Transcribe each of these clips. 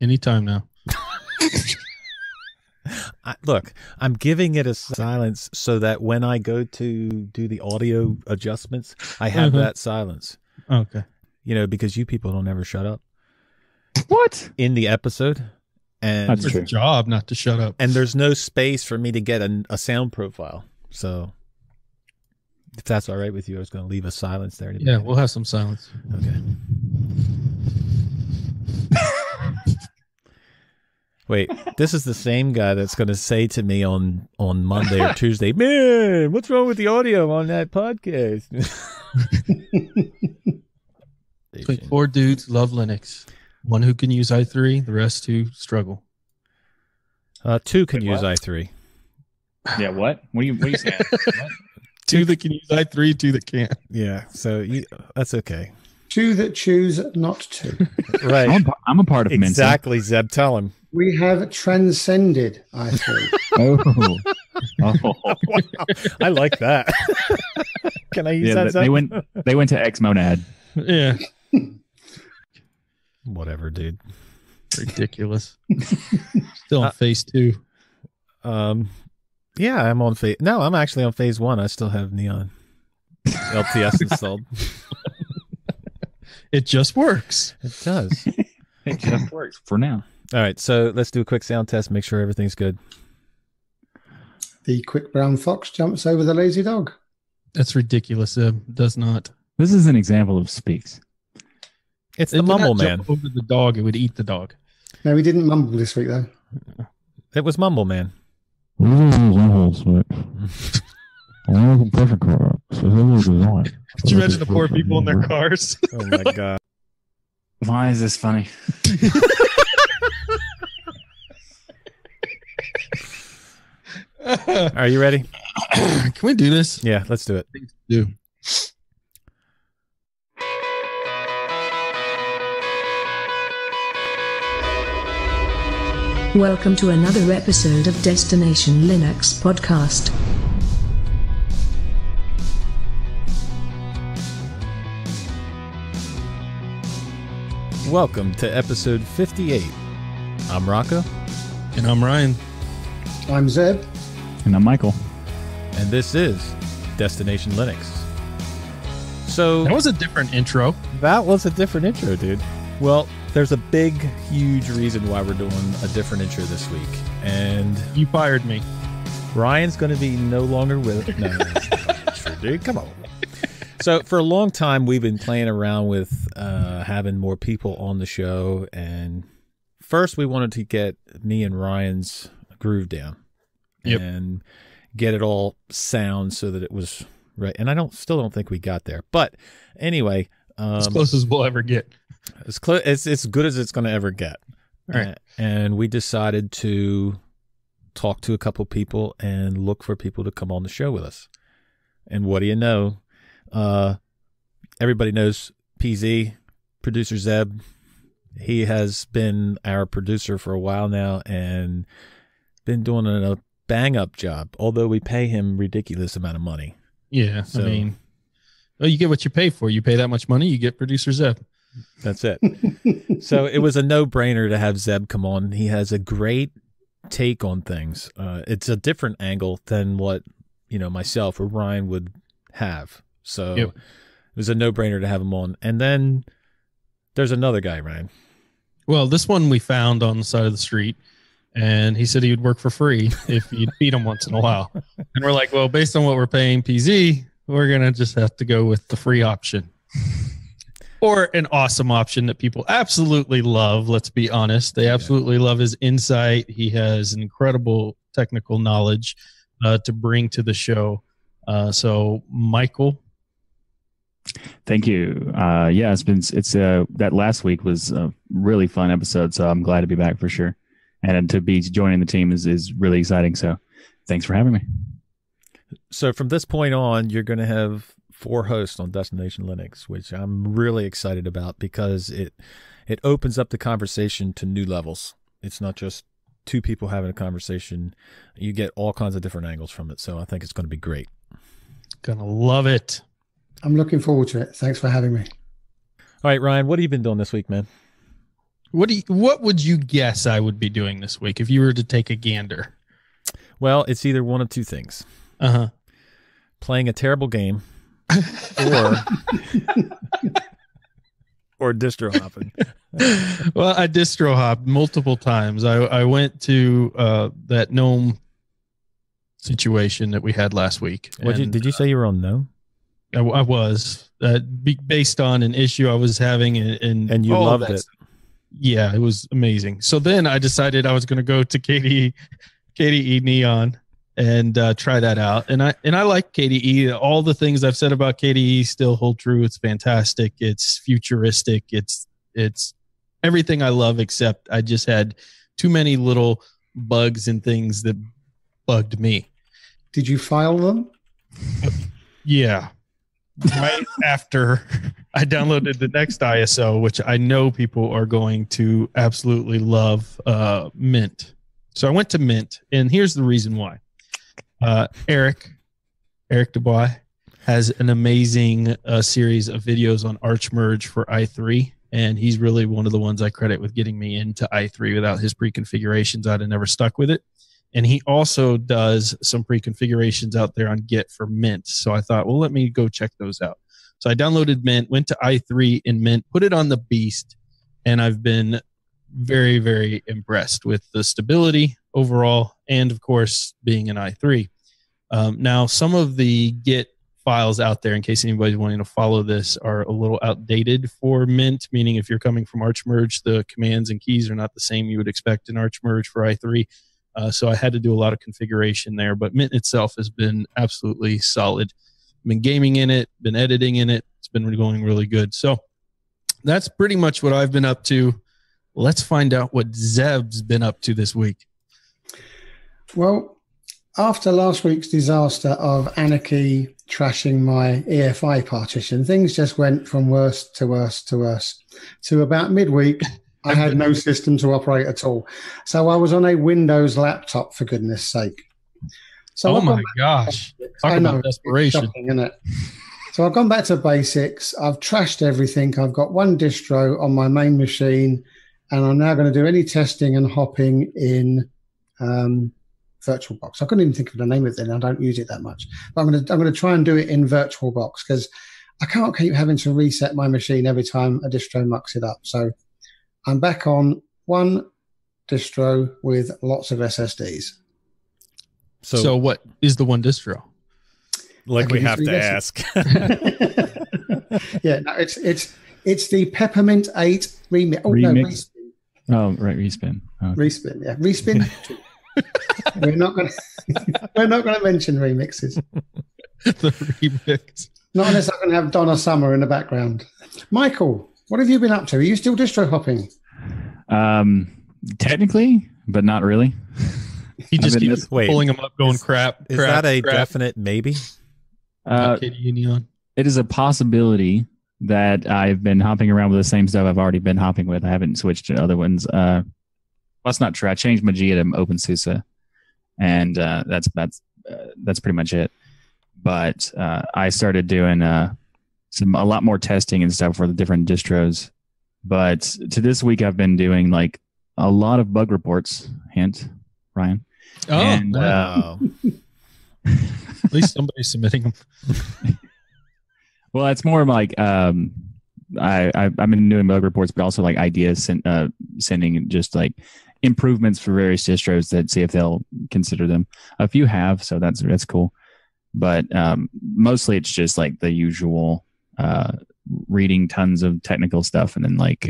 Anytime now. Look, I'm giving it a silence so that when I go to do the audio adjustments, I have that silence. Okay. You know, because you people don't ever shut up. What? In the episode. And That's It's true. a job not to shut up. And there's no space for me to get a sound profile. So if that's all right with you, I was going to leave a silence there. Yeah, we'll have some silence. Okay. Wait, this is the same guy that's going to say to me on Monday or Tuesday, man, what's wrong with the audio on that podcast? It's like 4 dudes love Linux. One who can use i3, the rest who struggle. 2 can use i3. Yeah, what? What are you saying? What? 2 that can use i3, 2 that can't. Yeah, so that's okay. 2 that choose not to. Right. I'm a part of Minty. Exactly, Zeb. Tell him. We have transcended i3. Oh. Wow. I like that. Can I use that? They went to Xmonad. Yeah. Whatever, dude. Ridiculous. Still on phase 2. Yeah, I'm on phase. No, I'm actually on phase 1. I still have Neon LTS installed. It just works. It does. It just works for now. All right, so let's do a quick sound test. Make sure everything's good. The quick brown fox jumps over the lazy dog. That's ridiculous. Does not. This is an example of speaks. It's It the would Mumble not Man. jump over the dog. It would eat the dog. No, we didn't mumble this week, though. It was Mumble Man. Could you imagine the poor people in their cars? Oh my god. Why is this funny? Are you ready? Can we do this? Yeah, let's do it. Do. Welcome to another episode of Destination Linux podcast. Welcome to episode 58. I'm Rocco. And I'm Ryan. I'm Zeb. And I'm Michael. And this is Destination Linux. So That was a different intro. that was a different intro, dude. Well, there's a big, huge reason why we're doing a different intro this week. And You fired me. Ryan's going to be no longer with us. No, that's not true, dude. Come on. So for a long time, we've been playing around with having more people on the show. And first, we wanted to get me and Ryan's groove down. Yep. And get it all sound so that it was right. And I still don't think we got there. But anyway. As close as we'll ever get. It's as good as it's going to ever get. All right. And we decided to talk to a couple people and look for people to come on the show with us. And what do you know? Everybody knows PZ, producer Zeb. He has been our producer for a while now and been doing a bang-up job, although we pay him ridiculous amount of money. Yeah. So- I mean, well, you get what you pay for. You pay that much money, you get producer Zeb. That's it. So it was a no-brainer to have Zeb come on. He has a great take on things. It's a different angle than what, myself or Ryan would have. So Yep. it was a no-brainer to have him on. And then there's another guy, Ryan. Well, this one we found on the side of the street, and he said he would work for free if you'd feed him once in a while. And we're like, well, based on what we're paying PZ, we're going to just have to go with the free option. Or an awesome option that people absolutely love. Let's be honest. They absolutely love his insight. He has incredible technical knowledge to bring to the show. So, Michael. Thank you. Yeah, that last week was a really fun episode, so I'm glad to be back for sure. And to be joining the team is really exciting. So thanks for having me. So from this point on, you're going to have 4 hosts on Destination Linux, which I'm really excited about because it opens up the conversation to new levels. It's not just 2 people having a conversation. You get all kinds of different angles from it. So I think it's going to be great. Gonna love it. I'm looking forward to it. Thanks for having me. All right, Ryan, what have you been doing this week, man? What would you guess I would be doing this week if you were to take a gander? Well, it's either one of two things. Playing a terrible game or distro hopping. Well, I distro hopped multiple times. I went to that GNOME situation that we had last week. Did you say you were on GNOME? I was based on an issue I was having, and you loved it. Yeah, it was amazing. So then I decided I was going to go to KDE Neon and try that out. And I like KDE. All the things I've said about KDE still hold true. It's fantastic. It's futuristic. It's everything I love, except I just had too many little bugs and things that bugged me. Did you file them? Yeah. Right after I downloaded the next ISO, which I know people are going to absolutely love, Mint. So I went to Mint, and here's the reason why. Eric Dubois has an amazing series of videos on Arch Merge for i3, and he's really one of the ones I credit with getting me into i3. Without his pre-configurations, I'd have never stuck with it. And he also does some pre-configurations out there on Git for Mint. So I thought, well, let me go check those out. So I downloaded Mint, went to i3 in Mint, put it on the beast, and I've been very, very impressed with the stability overall, and of course, being an i3. Now, some of the Git files out there, in case anybody's wanting to follow this, are a little outdated for Mint, meaning if you're coming from Arch Merge, the commands and keys are not the same you would expect in Arch Merge for i3. So I had to do a lot of configuration there, but Mint itself has been absolutely solid. I've been gaming in it, been editing in it. It's been going really good. So that's pretty much what I've been up to. Let's find out what Zeb's been up to this week. Well, after last week's disaster of Anarchy trashing my EFI partition, things just went from worse to worse to worse to about midweek. I had no system to operate at all. So I was on a Windows laptop, for goodness sake. So oh my gosh. Talk about desperation. Shocking, isn't it? So I've gone back to basics. I've trashed everything. I've got one distro on my main machine, and I'm now going to do any testing and hopping in VirtualBox. I couldn't even think of the name of it, and I don't use it that much. But I'm going to try and do it in VirtualBox because I can't keep having to reset my machine every time a distro mucks it up. So I'm back on one distro with lots of SSDs. So what is the one distro? Like we have to ask. Yeah, no, it's the Peppermint 8 remix. Oh, no, Respin. Oh, right, Respin. Oh. Respin, yeah. Respin. We're not going to mention remixes. The remix. Not unless I can have Donna Summer in the background. Michael, what have you been up to? Are you still distro hopping? Technically, but not really. He just keeps pulling them up, going crap. Is that a definite maybe? KDE Neon. It is a possibility that I've been hopping around with the same stuff I've already been hopping with. I haven't switched to other ones. Well, that's not true. I changed Magia to OpenSUSE, and that's pretty much it. But I started doing a lot more testing and stuff for the different distros. But to this week, I've been doing like a lot of bug reports. Hint, Ryan. Oh, and, wow. At least somebody's submitting them. Well, it's more like I've been doing bug reports, but also like ideas sending just like improvements for various distros that see if they'll consider them. A few have, so that's cool. But mostly it's just like the usual reading tons of technical stuff and then like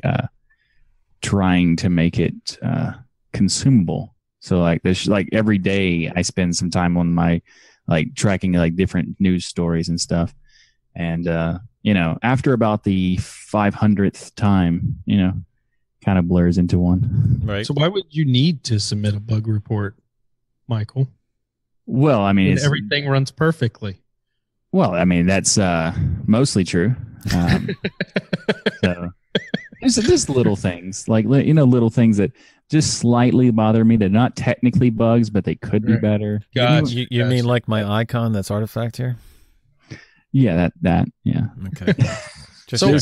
trying to make it consumable. So like this, like every day I spend some time on my like tracking like different news stories and stuff. And after about the 500th time, kind of blurs into one. Right. So why would you need to submit a bug report, Michael? Well, I mean, everything runs perfectly. Well, I mean, that's mostly true. So there's little things like, little things that just slightly bother me. They're not technically bugs, but they could be better. Gotcha. You mean like my icon that's artifact here? Yeah, that yeah. Okay. So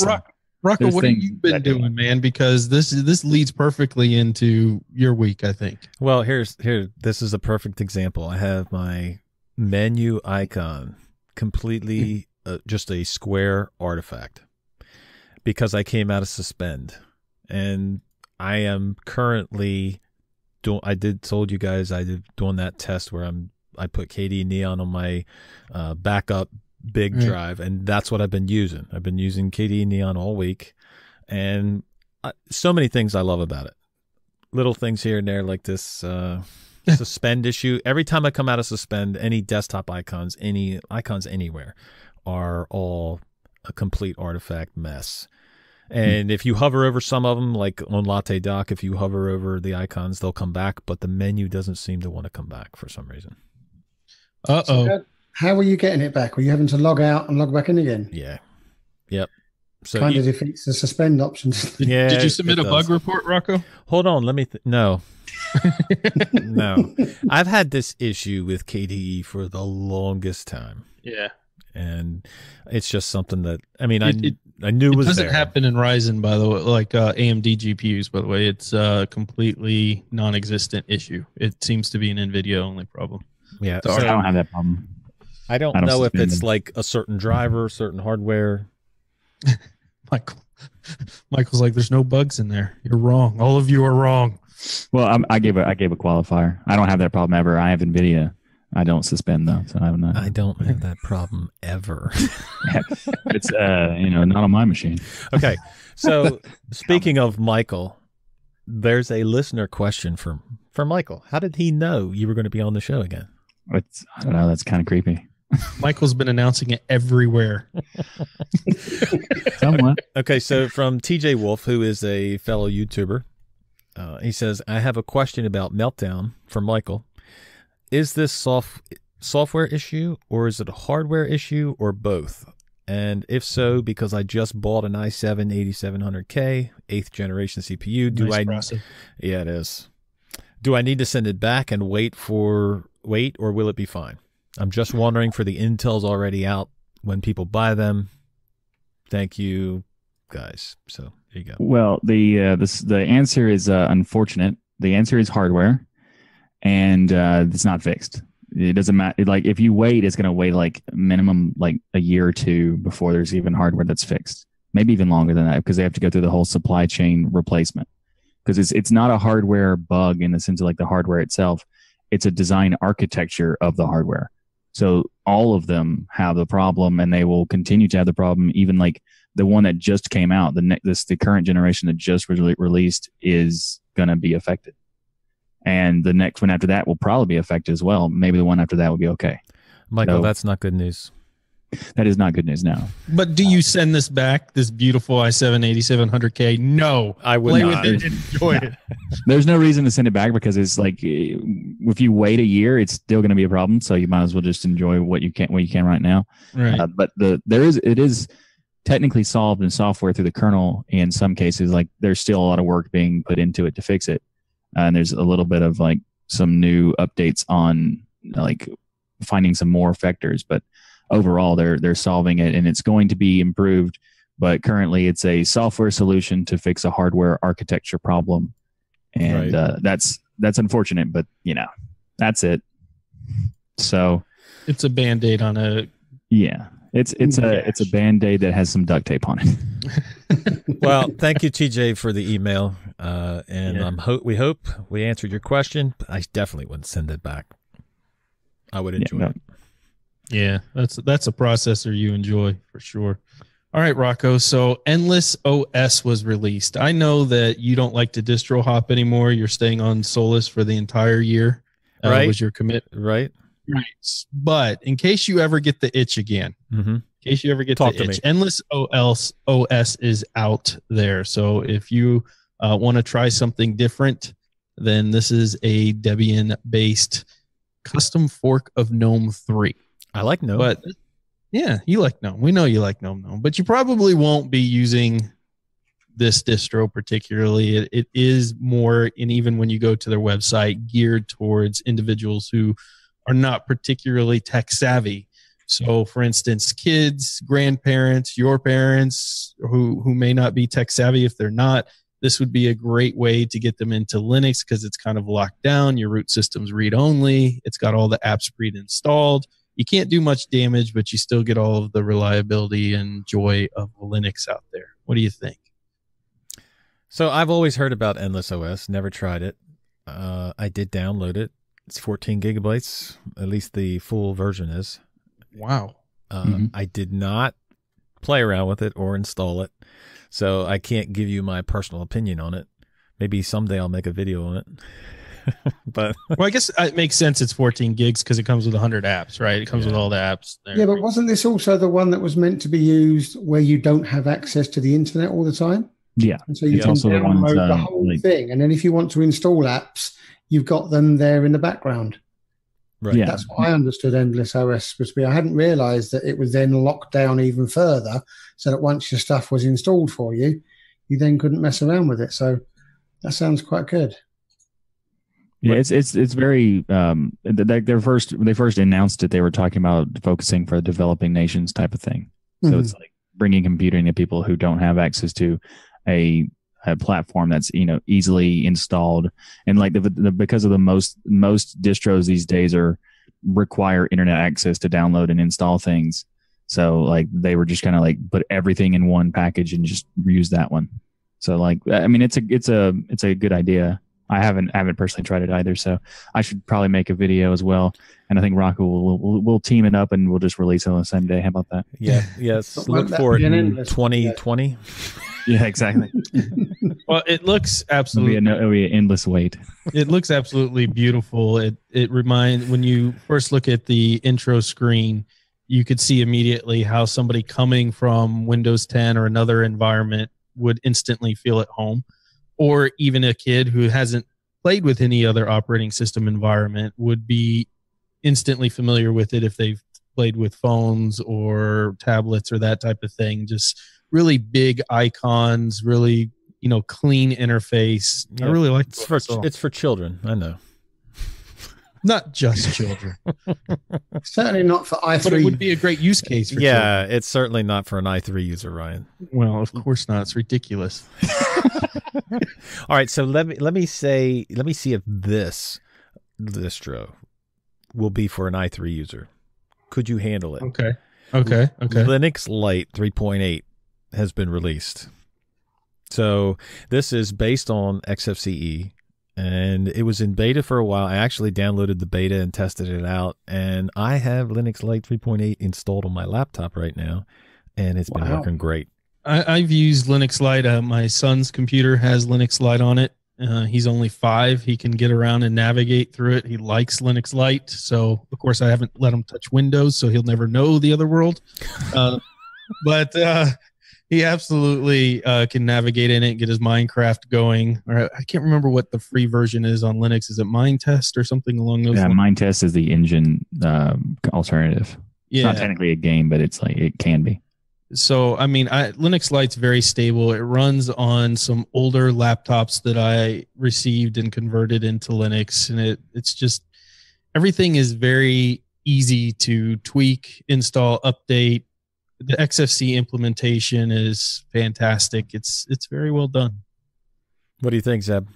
Rocco, There's what have things you been that- doing, man? Because this leads perfectly into your week, I think. Well, this is a perfect example. I have my menu icon completely just a square artifact because I came out of suspend, and I am currently told you guys I did doing that test where I put KDE Neon on my backup big drive, and that's what I've been using. I've been using KDE Neon all week, and so many things I love about it. Little things here and there, like this suspend issue. Every time I come out of suspend, any desktop icons, any icons anywhere, are all a complete artifact mess. And if you hover over some of them, like on Latte Dock, if you hover over the icons, they'll come back, but the menu doesn't seem to want to come back for some reason. Uh-oh. So how were you getting it back? Were you having to log out and log back in again? Yeah. Yep. So Kind of defeats the suspend options. yeah. Did you submit it a does. bug report, Rocco? Hold on. Let me. No. No. I've had this issue with KDE for the longest time. Yeah. And it's just something that, I mean, I knew It was doesn't there. happen in Ryzen, by the way, like AMD GPUs, by the way. It's a completely non-existent issue. It seems to be an Nvidia only problem. Yeah. I don't have that problem. I don't know if it's like a certain driver, certain hardware. Michael's like, there's no bugs in there. You're wrong. All of you are wrong. Well, I gave a qualifier. I don't have that problem ever. I have Nvidia. I don't suspend though, so I have not. I don't have that problem ever. It's not on my machine. Okay. So speaking of Michael, there's a listener question for Michael. How did he know you were going to be on the show again? I don't know. That's kind of creepy. Michael's been announcing it everywhere. Somewhat. Okay, so from TJ Wolf, who is a fellow YouTuber, he says, I have a question about Meltdown for Michael. Is this software issue, or is it a hardware issue, or both? And if so, because I just bought an i7 8700K 8th generation CPU, yeah, it is. Do I need to send it back and wait, or will it be fine? I'm just wondering for the Intels already out when people buy them. Thank you, guys. So there you go. Well, the answer is unfortunate. The answer is hardware, and it's not fixed. It doesn't matter. Like if you wait, it's going to wait like minimum like a year or two before there's even hardware that's fixed. Maybe even longer than that because they have to go through the whole supply chain replacement. Because it's not a hardware bug in the sense of like the hardware itself. It's a design architecture of the hardware. So all of them have the problem, and they will continue to have the problem. Even like the one that just came out, the current generation that just released is going to be affected, and the next one after that will probably be affected as well. Maybe the one after that will be okay. Michael, So, that's not good news. that is not good news now. But do you send this back, this beautiful i7 8700K? No. I would Play not. with it and enjoy it. There's no reason to send it back because it's like if you wait a year, it's still going to be a problem. So you might as well just enjoy what you can right now. Right. But it is technically solved in software through the kernel. In some cases, like there's still a lot of work being put into it to fix it, and there's a little bit of like some new updates on like finding some more effectors. But overall, they're solving it, and it's going to be improved. But currently, it's a software solution to fix a hardware architecture problem, and that's unfortunate. But that's it. So It's a Band-Aid on a... yeah, it's a Band-Aid that has some duct tape on it. Well, thank you, TJ, for the email, and we hope we answered your question. But I definitely wouldn't send it back. I would enjoy it. Yeah, that's a processor you enjoy for sure. All right, Rocco. So Endless OS was released. I know that you don't like to distro hop anymore. You're staying on Solus for the entire year. Right. Was your commit. Right. But in case you ever get the itch again, Talk to me. Endless OS is out there. So if you want to try something different, then this is a Debian-based custom fork of GNOME 3. I like GNOME. But yeah, you like GNOME. We know you like GNOME, but you probably won't be using this distro particularly. It is more, and even when you go to their website, geared towards individuals who are not particularly tech savvy. So, for instance, kids, grandparents, your parents who may not be tech savvy, if they're not, this would be a great way to get them into Linux because it's kind of locked down. Your root system's read-only. It's got all the apps pre-installed. You can't do much damage, but you still get all of the reliability and joy of Linux out there. What do you think? So I've always heard about Endless OS, never tried it. I did download it. It's 14 gigabytes, at least the full version is. Wow. I did not play around with it or install it, so I can't give you my personal opinion on it. Maybe someday I'll make a video on it. But well, I guess it makes sense. It's 14 gigs because it comes with 100 apps, right? It comes with all the apps there. Yeah, but wasn't this also the one that was meant to be used where you don't have access to the internet all the time? Yeah. And so you can also download the whole thing. And then if you want to install apps, you've got them there in the background. Right. Yeah. That's what I understood Endless OS was to be. I hadn't realized that it was then locked down even further so that once your stuff was installed for you, you then couldn't mess around with it. So that sounds quite good. Yeah, it's very they first announced it. They were talking about focusing for developing nations type of thing. So it's like bringing computing to people who don't have access to a platform that's easily installed, and like because of the most distros these days require internet access to download and install things. So like they were just kind of like put everything in one package and just use that one. So like I mean it's a good idea. I haven't personally tried it either, so I should probably make a video as well. And I think Rocco we'll team it up and we'll just release it on the same day. How about that? Yeah, yes. Look for it in 2020. Yeah, exactly. Well, it looks absolutely. It'll be an endless wait. It looks absolutely beautiful. It reminds when you first look at the intro screen, you could see immediately how somebody coming from Windows 10 or another environment would instantly feel at home. Or even a kid who hasn't played with any other operating system environment would be instantly familiar with it if they've played with phones or tablets or that type of thing. Just really big icons, really clean interface. Yeah, I really like it. It's for children. I know. Not just children. Certainly not for i3. But it would be a great use case for children. It's certainly not for an i3 user, Ryan. Well, of course not. It's ridiculous. All right, so let me see if this distro will be for an i3 user. Could you handle it? Okay. Linux Lite 3.8 has been released. So this is based on XFCE. And it was in beta for a while. I actually downloaded the beta and tested it out. And I have Linux Lite 3.8 installed on my laptop right now. And it's been working great. I've used Linux Lite. My son's computer has Linux Lite on it. He's only 5. He can get around and navigate through it. He likes Linux Lite. So, of course, I haven't let him touch Windows, so he'll never know the other world. But he absolutely can navigate in it and get his Minecraft going. Or I can't remember what the free version is on Linux. Is it Minetest or something along those lines? Yeah, Minetest is the engine alternative. Yeah. It's not technically a game, but it's like it can be. So, I mean, Linux Lite's very stable. It runs on some older laptops that I received and converted into Linux. And it's just, everything is very easy to tweak, install, update. The XFC implementation is fantastic. It's very well done. What do you think, Zeb?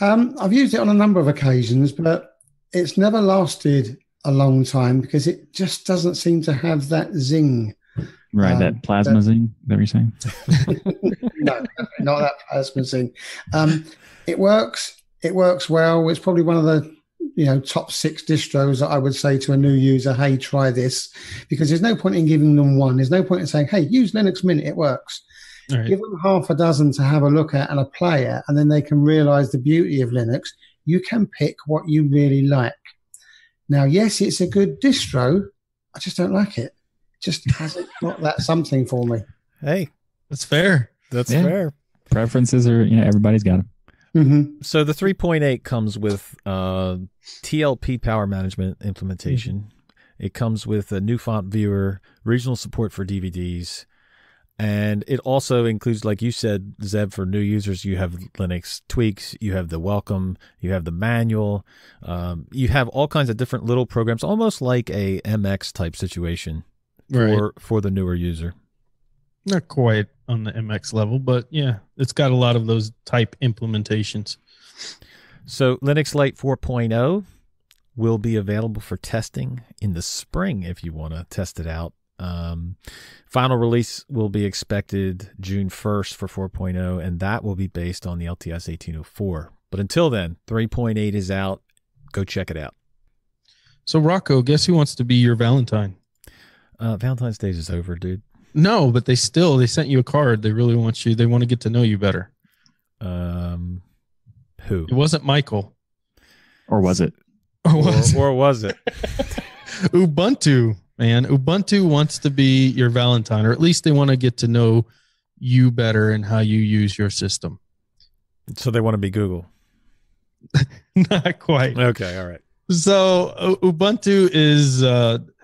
I've used it on a number of occasions, but it's never lasted a long time because it just doesn't seem to have that zing. Right, that plasma zing, that you're saying? No, not that plasma zing. It works well. It's probably one of the top 6 distros that I would say to a new user, hey, try this, because there's no point in giving them one. There's no point in saying, hey, use Linux Mint, it works. Right. Give them half a dozen to have a look at and a play at, and then they can realize the beauty of Linux. You can pick what you really like. Now, yes, it's a good distro. I just don't like it. Just hasn't got that something for me. Hey, that's fair. That's fair. Preferences are, everybody's got them. Mm-hmm. So the 3.8 comes with TLP power management implementation. Mm-hmm. It comes with a new font viewer, regional support for DVDs, And it also includes, like you said, Zeb, for new users, you have Linux tweaks, you have the welcome, you have the manual, you have all kinds of different little programs, almost like a MX type situation for the newer user. Not quite on the MX level, but yeah, it's got a lot of those type implementations. So Linux Lite 4.0 will be available for testing in the spring if you want to test it out. Final release will be expected June 1st for 4.0, and that will be based on the LTS 1804. But until then, 3.8 is out. Go check it out. So Rocco, guess who wants to be your Valentine? Valentine's Day is over, dude. No, but they sent you a card. They really want you. They want to get to know you better. Who? It wasn't Michael. Or was it? Or was it? Ubuntu, man. Ubuntu wants to be your Valentine, or at least they want to get to know you better and how you use your system. So they want to be Google. Not quite. Okay, all right. So Ubuntu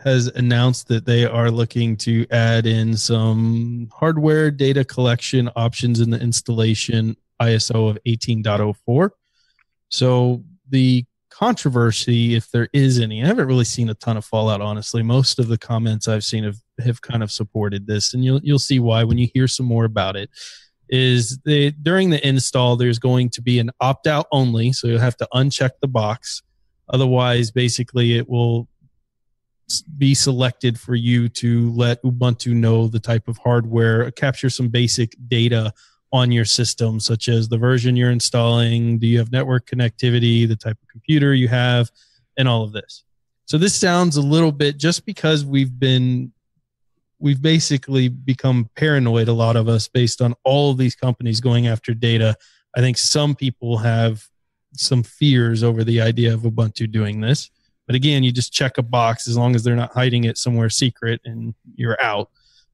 has announced that they are looking to add in some hardware data collection options in the installation ISO of 18.04. So the controversy, if there is any, I haven't really seen a ton of fallout, honestly. Most of the comments I've seen have kind of supported this, and you'll see why when you hear some more about it. Is during the install, there's going to be an opt-out only, so you'll have to uncheck the box. Otherwise, basically, it will be selected for you to let Ubuntu know the type of hardware, capture some basic data on your system, such as the version you're installing, do you have network connectivity, the type of computer you have, and all of this. So this sounds a little bit, just because we've basically become paranoid, a lot of us, based on all of these companies going after data. I think some people have some fears over the idea of Ubuntu doing this. But again, you just check a box as long as they're not hiding it somewhere secret and you're out.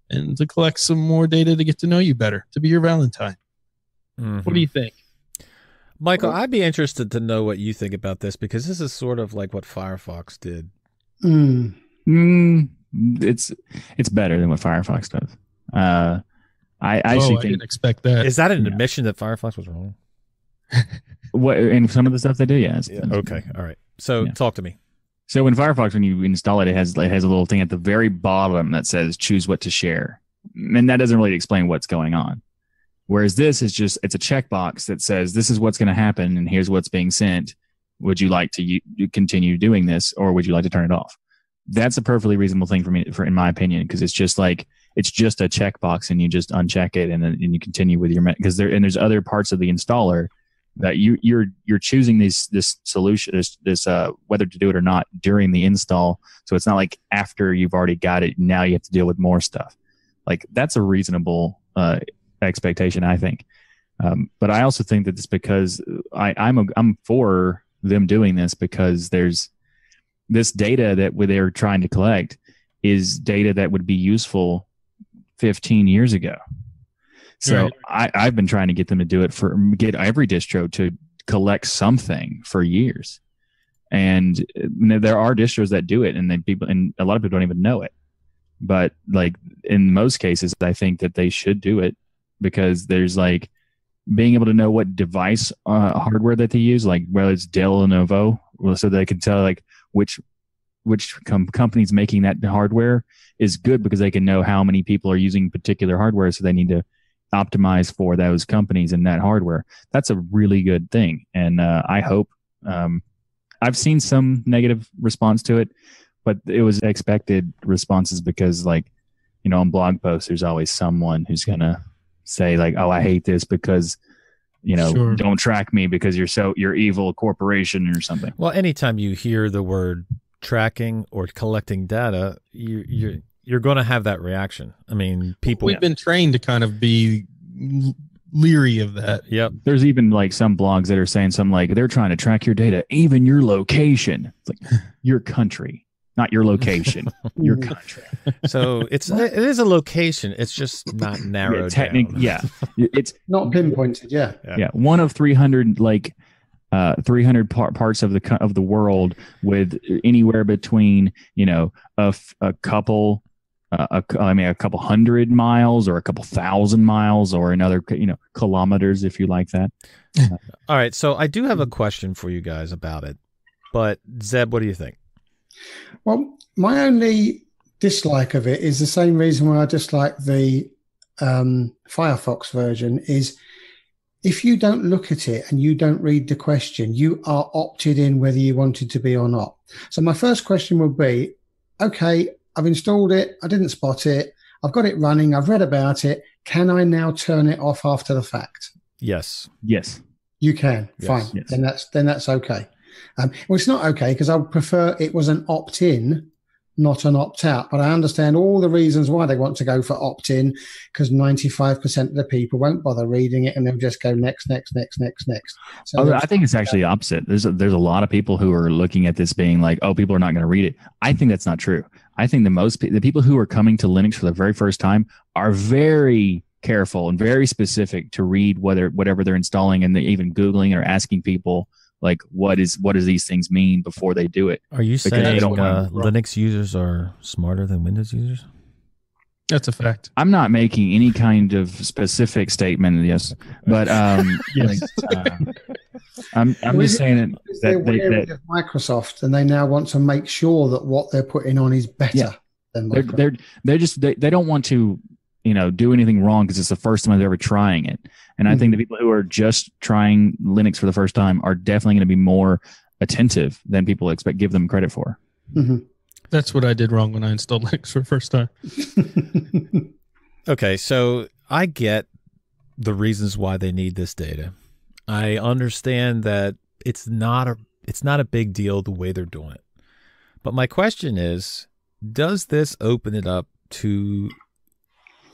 And to collect some more data to get to know you better, to be your Valentine. Mm-hmm. What do you think? Michael, I'd be interested to know what you think about this, because this is sort of like what Firefox did. It's better than what Firefox does. I didn't expect that. Is that an admission that Firefox was wrong? What, and some of the stuff they do, yeah. Okay, all right. So talk to me. So in Firefox, when you install it, it has a little thing at the very bottom that says choose what to share. And that doesn't really explain what's going on. Whereas this is it's a checkbox that says this is what's going to happen and here's what's being sent. Would you like to continue doing this, or would you like to turn it off? That's a perfectly reasonable thing for me, in my opinion, because it's just a checkbox and you just uncheck it and then you continue with your, because there's other parts of the installer that you're choosing this solution, this whether to do it or not during the install. So it's not like after you've already got it, now you have to deal with more stuff. Like, that's a reasonable expectation, I think. But I also think that it's because I'm for them doing this, because there's this data that they're trying to collect is data that would be useful 15 years ago. So right. I've been trying to get them to do it get every distro to collect something for years. And there are distros that do it, and a lot of people don't even know it. But like in most cases, I think that they should do it, because there's like being able to know what device hardware that they use, like whether it's Dell or Lenovo, so they can tell like which company's making that hardware is good, because they can know how many people are using particular hardware, so they need to optimize for those companies and that hardware. That's a really good thing. And I hope I've seen some negative response to it, but it was expected responses, because like, on blog posts, there's always someone who's going to say like, oh, I hate this because, sure, don't track me because you're evil corporation or something. Well, anytime you hear the word tracking or collecting data, you're going to have that reaction. I mean, we've been trained to kind of be leery of that. Yep. There's even like some blogs that are saying something like they're trying to track your data, even your location. It's like your country, not your location, your country. So it is a location. It's just not narrowed down. Yeah. It's not pinpointed. Yeah. One of 300 300 parts of the world, with anywhere between a couple a couple 100 miles or a couple 1,000 miles or another, kilometers, if you like that. All right. So I do have a question for you guys about it. But Zeb, what do you think? Well, my only dislike of it is the same reason why I dislike the Firefox version is if you don't look at it and you don't read the question, you are opted in whether you wanted to be or not. So my first question would be, okay, I've installed it. I didn't spot it. I've got it running. I've read about it. Can I now turn it off after the fact? Yes. Yes. You can. Yes. Fine. Yes. Then that's okay. Well, it's not okay because I would prefer it was an opt-in, not an opt-out. But I understand all the reasons why they want to go for opt-in because 95% of the people won't bother reading it and they'll just go next. So I think it's actually the opposite. There's a lot of people who are looking at this being like, oh, people are not going to read it. I think that's not true. I think the people who are coming to Linux for the very first time are very careful and very specific to read whatever they're installing, and they're even Googling or asking people like, what does these things mean before they do it? Are you saying Linux users are smarter than Windows users? That's a fact. I'm not making any kind of specific statement, yes, but Yes. I'm just saying that Microsoft, and they now want to make sure that what they're putting on is better than Microsoft. They don't want to do anything wrong because it's the first time they're ever trying it. And I think the people who are just trying Linux for the first time are definitely going to be more attentive than people give them credit for. Mm-hmm. That's what I did wrong when I installed Linux for the first time. Okay, so I get the reasons why they need this data. I understand that it's not a big deal the way they're doing it. But my question is, does this open it up to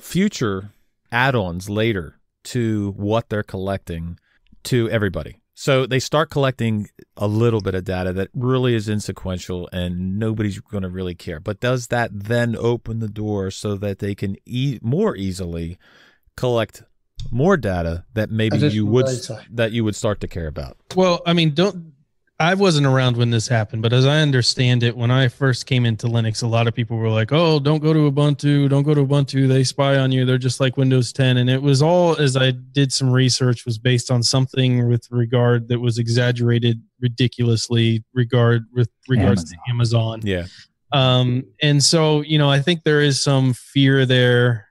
future add-ons later to what they're collecting to everybody? So they start collecting a little bit of data that really is insequential and nobody's going to really care. But does that then open the door so that they can more easily collect more data that maybe you would start to care about? Well, I mean, I wasn't around when this happened, but as I understand it, when I first came into Linux, a lot of people were like, oh, don't go to Ubuntu. They spy on you. They're just like Windows 10. And it was all, as I did some research, was based on something with regard that was exaggerated ridiculously with regards to Amazon. Yeah. And so, I think there is some fear there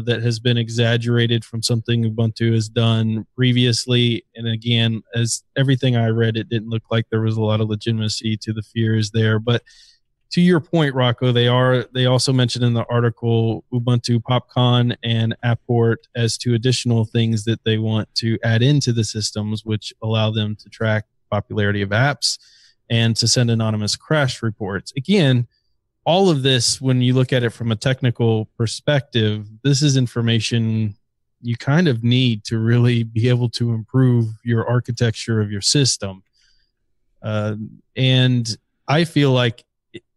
that has been exaggerated from something Ubuntu has done previously. And again, as everything I read, it didn't look like there was a lot of legitimacy to the fears there. But to your point, Rocco, they also mentioned in the article Ubuntu PopCon and Apport as two additional things that they want to add into the systems, which allow them to track popularity of apps and to send anonymous crash reports. Again, all of this, when you look at it from a technical perspective, this is information you kind of need to really be able to improve your architecture of your system. And I feel like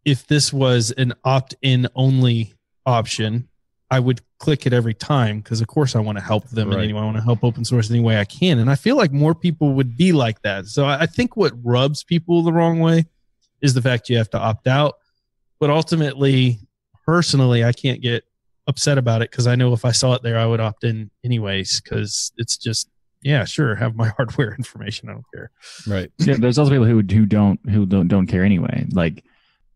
if this was an opt-in only option, I would click it every time because, of course, I want to help them in any way. I want to help open source any way I can. And I feel like more people would be like that. So I think what rubs people the wrong way is the fact you have to opt out. But ultimately, personally, I can't get upset about it because I know if I saw it there, I would opt in anyways because it's just, yeah, sure, have my hardware information. I don't care. Right. Yeah, there's also people who don't care anyway. Like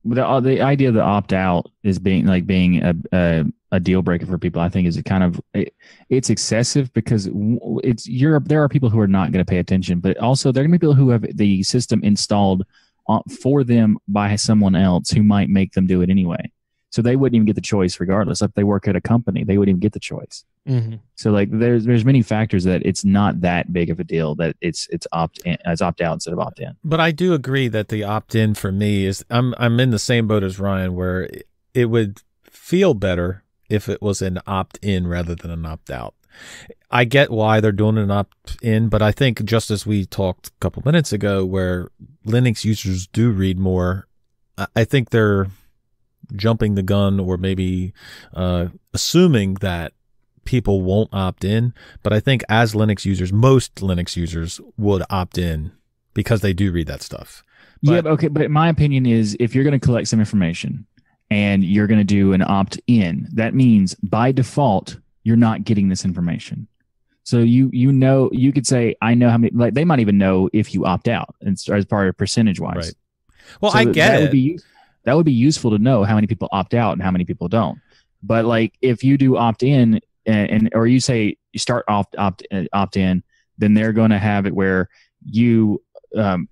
the idea of the opt out is being a deal breaker for people. I think is it's excessive because there are people who are not going to pay attention, but also there are going to be people who have the system installed for them by someone else who might make them do it anyway. So they wouldn't even get the choice regardless. If they work at a company, they wouldn't even get the choice. Mm-hmm. So like there's many factors that it's not that big of a deal that it's opt out instead of opt in. But I do agree that the opt in for me is I'm in the same boat as Ryan where it would feel better if it was an opt in rather than an opt out. I get why they're doing an opt-in, but I think just as we talked a couple minutes ago where Linux users do read more, I think they're jumping the gun or maybe assuming that people won't opt in. But I think as Linux users, most Linux users would opt in because they do read that stuff. But my opinion is if you're going to collect some information and you're going to do an opt-in. That means by default, you're not getting this information. So you could say, I know how many, like they might even know if you opt out as part of percentage-wise. Right. Well, so I get it. That would be useful to know how many people opt out and how many people don't. But like if you do opt-in or you say you start opt-in, then they're going to have it where you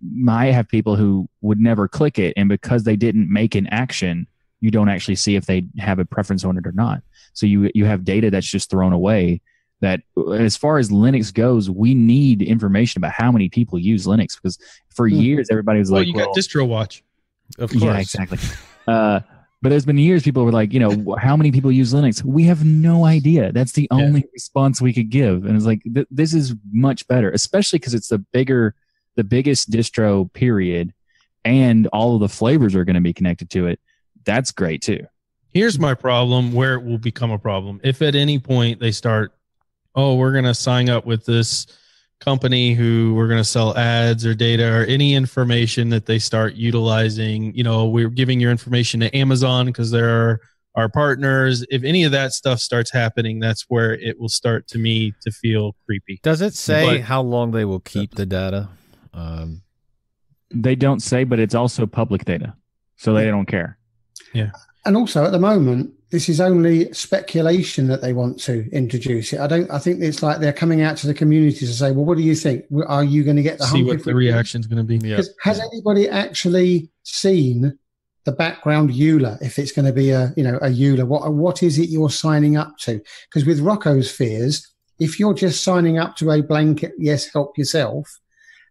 might have people who would never click it, and because they didn't make an action, you don't actually see if they have a preference on it or not. So you have data that's just thrown away. That as far as Linux goes, we need information about how many people use Linux, because for years everybody was like, you got distro watch. Of course. Yeah, exactly. But there's been years people were like, how many people use Linux? We have no idea. That's the only response we could give. And it's like, this is much better, especially because it's the biggest distro period, and all of the flavors are going to be connected to it. That's great too. Here's my problem where it will become a problem. If at any point they start, we're going to sign up with this company who we're going to sell ads or data or any information that they start utilizing, we're giving your information to Amazon because they're our partners. If any of that stuff starts happening, that's where it will start to feel creepy. Does it say how long they will keep the data? They don't say, but it's also public data, so they don't care. Yeah. And also at the moment, this is only speculation that they want to introduce it. I think it's like they're coming out to the community to say, well, what do you think? Are you going to get the see what the reaction is going to be? Yeah. Has anybody actually seen the background EULA? If it's going to be a EULA, what is it you're signing up to? Because with Rocco's fears, if you're just signing up to a blanket, yes, help yourself.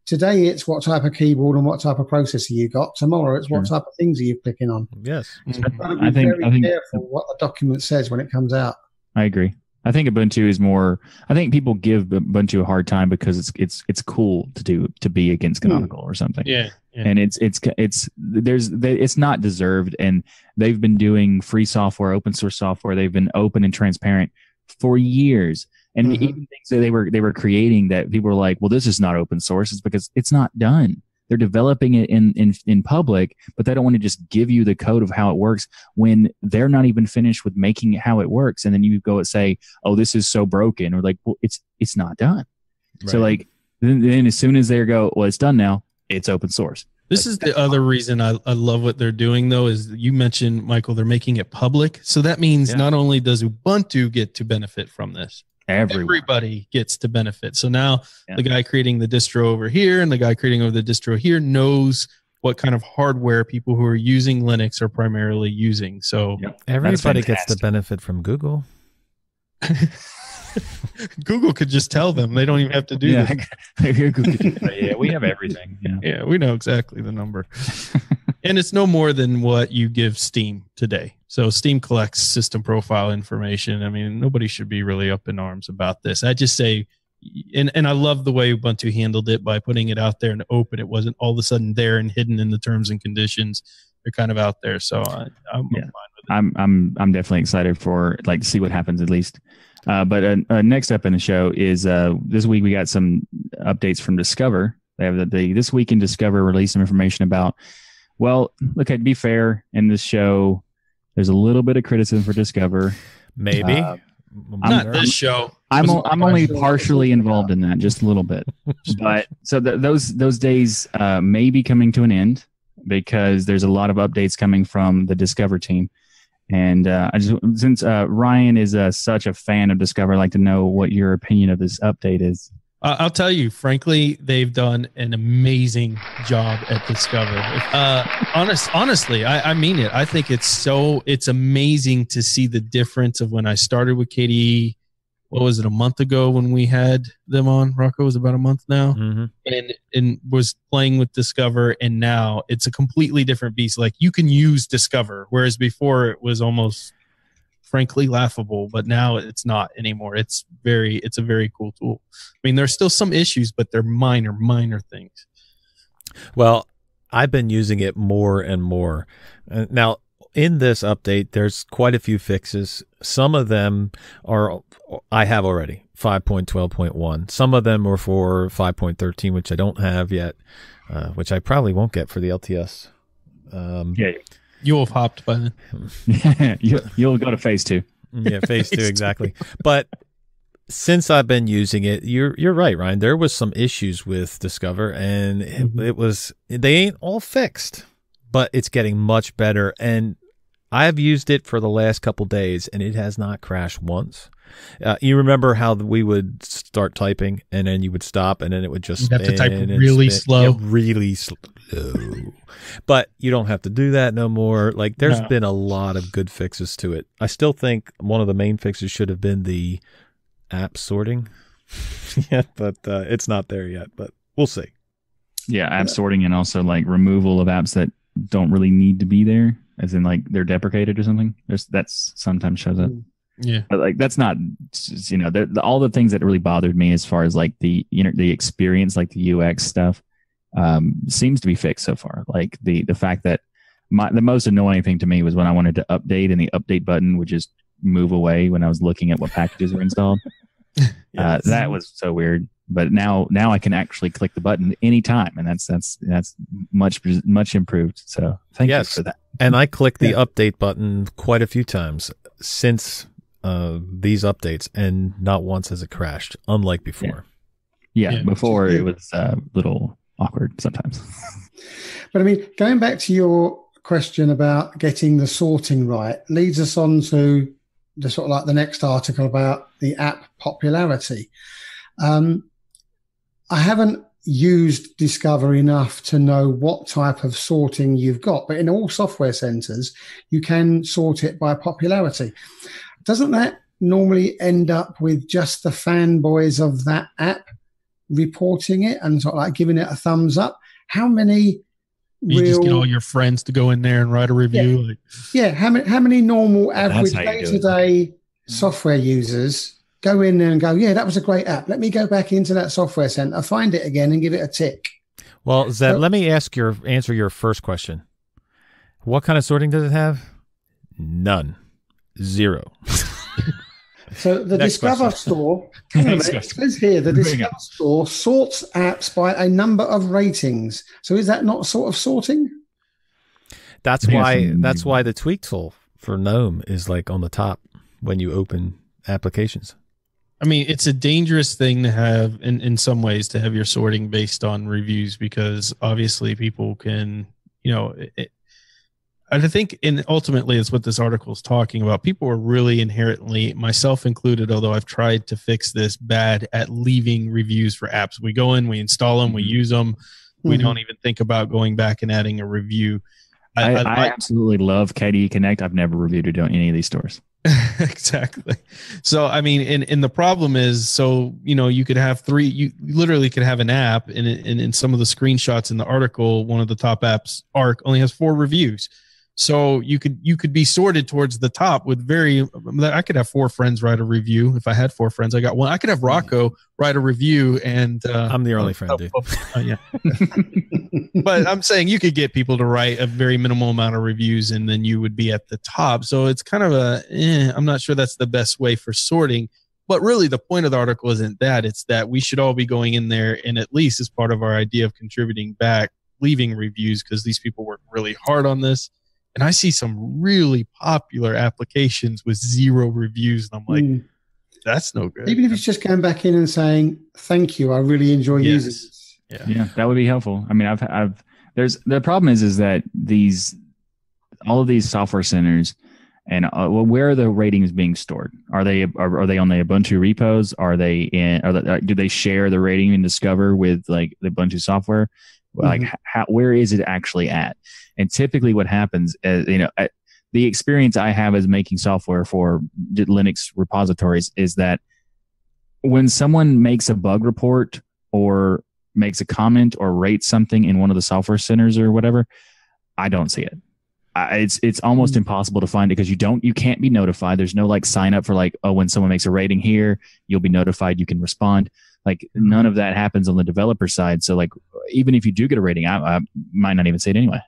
Today, it's what type of keyboard and what type of processor you got. Tomorrow, it's what type of things are you clicking on. Yes. I think careful what the document says when it comes out. I agree. I think Ubuntu is more. I think people give Ubuntu a hard time because it's cool to be against Canonical or something. Yeah. And it's not deserved. And they've been doing free software, open source software. They've been open and transparent for years. And even things that they were creating that people were like, well, this is not open source. It's because it's not done. They're developing it in public, but they don't want to just give you the code of how it works when they're not even finished with making it how it works. And then you go and say, oh, this is so broken. Or like, well, it's not done. Right. So like, then as soon as they go, well, it's done now, it's open source. This is the other reason I love what they're doing, though, is you mentioned, Michael, they're making it public. So that means not only does Ubuntu get to benefit from this, everybody gets to benefit. So now the guy creating the distro over here and the guy creating over the distro here knows what kind of hardware people who are using Linux are primarily using. So everybody gets the benefit from Google. Google could just tell them. They don't even have to do that. Yeah, we have everything. Yeah, we know exactly the number. And it's no more than what you give Steam today. So Steam collects system profile information. I mean, nobody should be really up in arms about this. I just say, and I love the way Ubuntu handled it by putting it out there and open. It wasn't all of a sudden there and hidden in the terms and conditions. They're kind of out there. So I'm fine with it. I'm definitely excited for to see what happens at least. But next up in the show is this week we got some updates from Discover. They have This Week in Discover released some information about, well, look, to be fair, in this show, there's a little bit of criticism for Discover. Maybe. Not this show. I'm only partially involved in that, just a little bit. But so those days may be coming to an end because there's a lot of updates coming from the Discover team. And since Ryan is such a fan of Discover, I'd like to know what your opinion of this update is. I'll tell you, frankly, they've done an amazing job at Discover. Honestly, I mean it. I think it's amazing to see the difference of when I started with KDE. What was it, a month ago when we had them on? Rocco, was about a month now, and was playing with Discover, and now it's a completely different beast. Like you can use Discover, whereas before it was almost, frankly, laughable. But now it's not anymore. It's a very cool tool. I mean, there's still some issues, but they're minor things. Well, I've been using it more and more now. In this update, there's quite a few fixes. Some of them I have already, 5.12.1. Some of them are for 5.13, which I don't have yet, which I probably won't get for the LTS. You'll have hopped by then. You'll go to phase 2. Yeah, phase 2, exactly. But since I've been using it, you're right, Ryan. There was some issues with Discover, and they ain't all fixed, but it's getting much better. And I've used it for the last couple days, and it has not crashed once. You remember how we would start typing, and then you would stop, and then it would just spin. You have to type really slow. Yeah, really slow. But you don't have to do that no more. Like, there's been a lot of good fixes to it. I still think one of the main fixes should have been the app sorting. Yeah, but it's not there yet, but we'll see. Yeah, app sorting, and also like removal of apps that don't really need to be there, as in like they're deprecated or something. That's sometimes shows up. Yeah, but like that's not, all the things that really bothered me as far as like the experience, like the UX stuff, seems to be fixed so far. Like the fact that the most annoying thing to me was when I wanted to update, and the update button would just move away when I was looking at what packages were installed. Yes. That was so weird. But now I can actually click the button anytime, and that's much improved. So thank you for that. And I clicked the update button quite a few times since these updates, and not once has it crashed, unlike before. Yeah, before it was a little awkward sometimes. But I mean, going back to your question about getting the sorting right leads us on to the sort of like the next article about the app popularity. I haven't used Discover enough to know what type of sorting you've got, but in all software centers, you can sort it by popularity. Doesn't that normally end up with just the fanboys of that app reporting it and sort of like giving it a thumbs up? How many you just get all your friends to go in there and write a review? How many normal average day-to-day software users go in there and go, yeah, that was a great app. Let me go back into that software center, find it again, and give it a tick. Well, Zeb, let me answer your first question. What kind of sorting does it have? None. Zero. So the Discover store, it says here, the Discover store sorts apps by a number of ratings. So is that not sort of sorting? That's why the tweak tool for GNOME is like on the top when you open applications. I mean, it's a dangerous thing to have in some ways, to have your sorting based on reviews, because obviously people can, I think, and ultimately it's what this article is talking about. People are really inherently, myself included, although I've tried to fix this, bad at leaving reviews for apps. We go in, we install them, we use them. We don't even think about going back and adding a review. I absolutely love KDE Connect. I've never reviewed it on any of these stores. Exactly. So, I mean, and the problem is, so, you could have you literally could have an app, and in some of the screenshots in the article, one of the top apps, Arc, only has 4 reviews. So you could be sorted towards the top with I could have 4 friends write a review. If I had 4 friends, I got 1. I could have Rocco write a review, and I'm the only friend, dude. Yeah. But I'm saying you could get people to write a very minimal amount of reviews, and then you would be at the top. So it's kind of I'm not sure that's the best way for sorting. But really, the point of the article isn't that. It's that we should all be going in there, and at least as part of our idea of contributing back, leaving reviews, because these people work really hard on this. And I see some really popular applications with 0 reviews, and I'm like, that's no good. Even if it's just going back in and saying, thank you, I really enjoy using this. Yeah, that would be helpful. I mean, the problem is that all of these software centers, and where are the ratings being stored? Are they on the Ubuntu repos? Do they share the rating in Discover with like the Ubuntu software? Like, where is it actually at? And typically what happens is, the experience I have as making software for Linux repositories is that when someone makes a bug report or makes a comment or rates something in one of the software centers or whatever, I don't see it. It's almost impossible to find it, because you can't be notified. There's no like sign up for like, oh, when someone makes a rating here, you'll be notified, you can respond. Like, none of that happens on the developer side. So like, even if you do get a rating, I might not even see it anyway.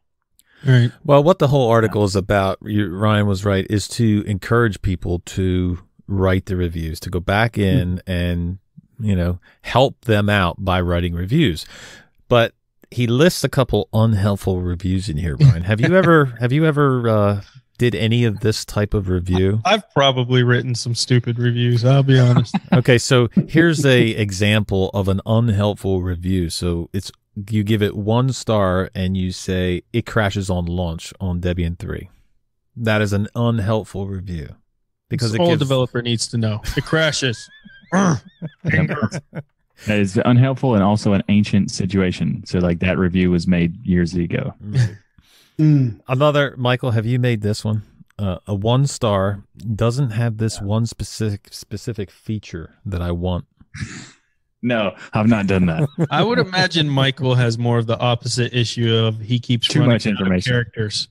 Right. Well, what the whole article is about, Ryan was right, is to encourage people to write the reviews, to go back in and, help them out by writing reviews. But he lists a couple unhelpful reviews in here, Brian. Have you ever did any of this type of review? I've probably written some stupid reviews, I'll be honest. Okay, so here's a example of an unhelpful review. So you give it 1 star and you say it crashes on launch on Debian 3. That is an unhelpful review because all developer needs to know. It crashes. That is unhelpful and also an ancient situation. So like that review was made years ago. Another, Michael, have you made this one? A 1 star doesn't have this one specific feature that I want. No, I've not done that. I would imagine Michael has more of the opposite issue of he keeps Too running much out of information. characters.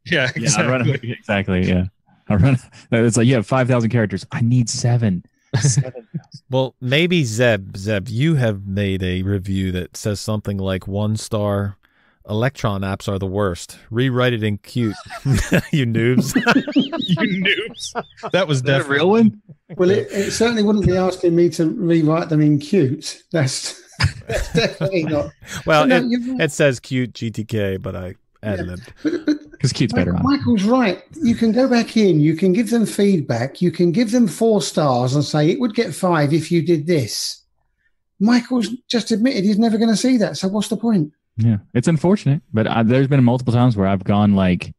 Yeah, exactly. Yeah, I run, exactly. Yeah, I run. It's like you have 5,000 characters. I need 7. 7,000. Well, maybe Zeb, you have made a review that says something like 1 star. Electron apps are the worst. Rewrite it in Qt. You noobs. You noobs. That was definitely a real one. Well, it certainly wouldn't be asking me to rewrite them in Qt. That's definitely not. Well, no, it says Qt GTK, but I added it. Because Qt's better on. Michael's right. You can go back in. You can give them feedback. You can give them 4 stars and say it would get 5 if you did this. Michael's just admitted he's never going to see that. So what's the point? Yeah, it's unfortunate, but there's been multiple times where I've gone like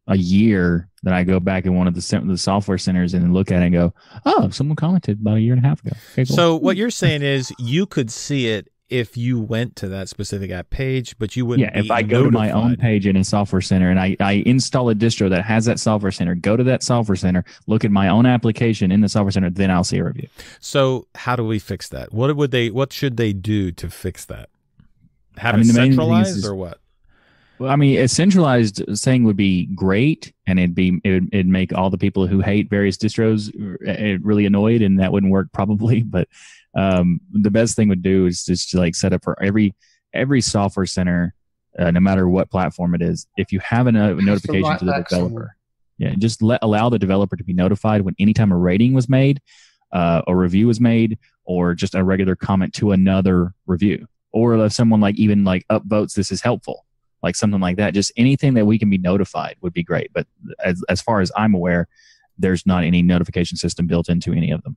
a year that I go back in one of the software centers and look at it and go, oh, someone commented about a year and a half ago. Okay, cool. So what you're saying is you could see it if you went to that specific app page, but you wouldn't. Yeah, if I go to my own page in a software center and I install a distro that has that software center, go to that software center, look at my own application in the software center, then I'll see a review. So how do we fix that? What should they do to fix that? Have it centralized or what? Well, I mean, a centralized thing would be great, and it'd make all the people who hate various distros really annoyed, and that wouldn't work probably. But the best thing would do is just to like set up for every software center, no matter what platform it is. If you have a notification to the developer, just allow the developer to be notified when anytime a rating was made, a review was made, or just a regular comment to another review. Or if someone like even like upvotes this is helpful, like something like that. Just anything that we can be notified would be great. But as far as I'm aware, there's not any notification system built into any of them.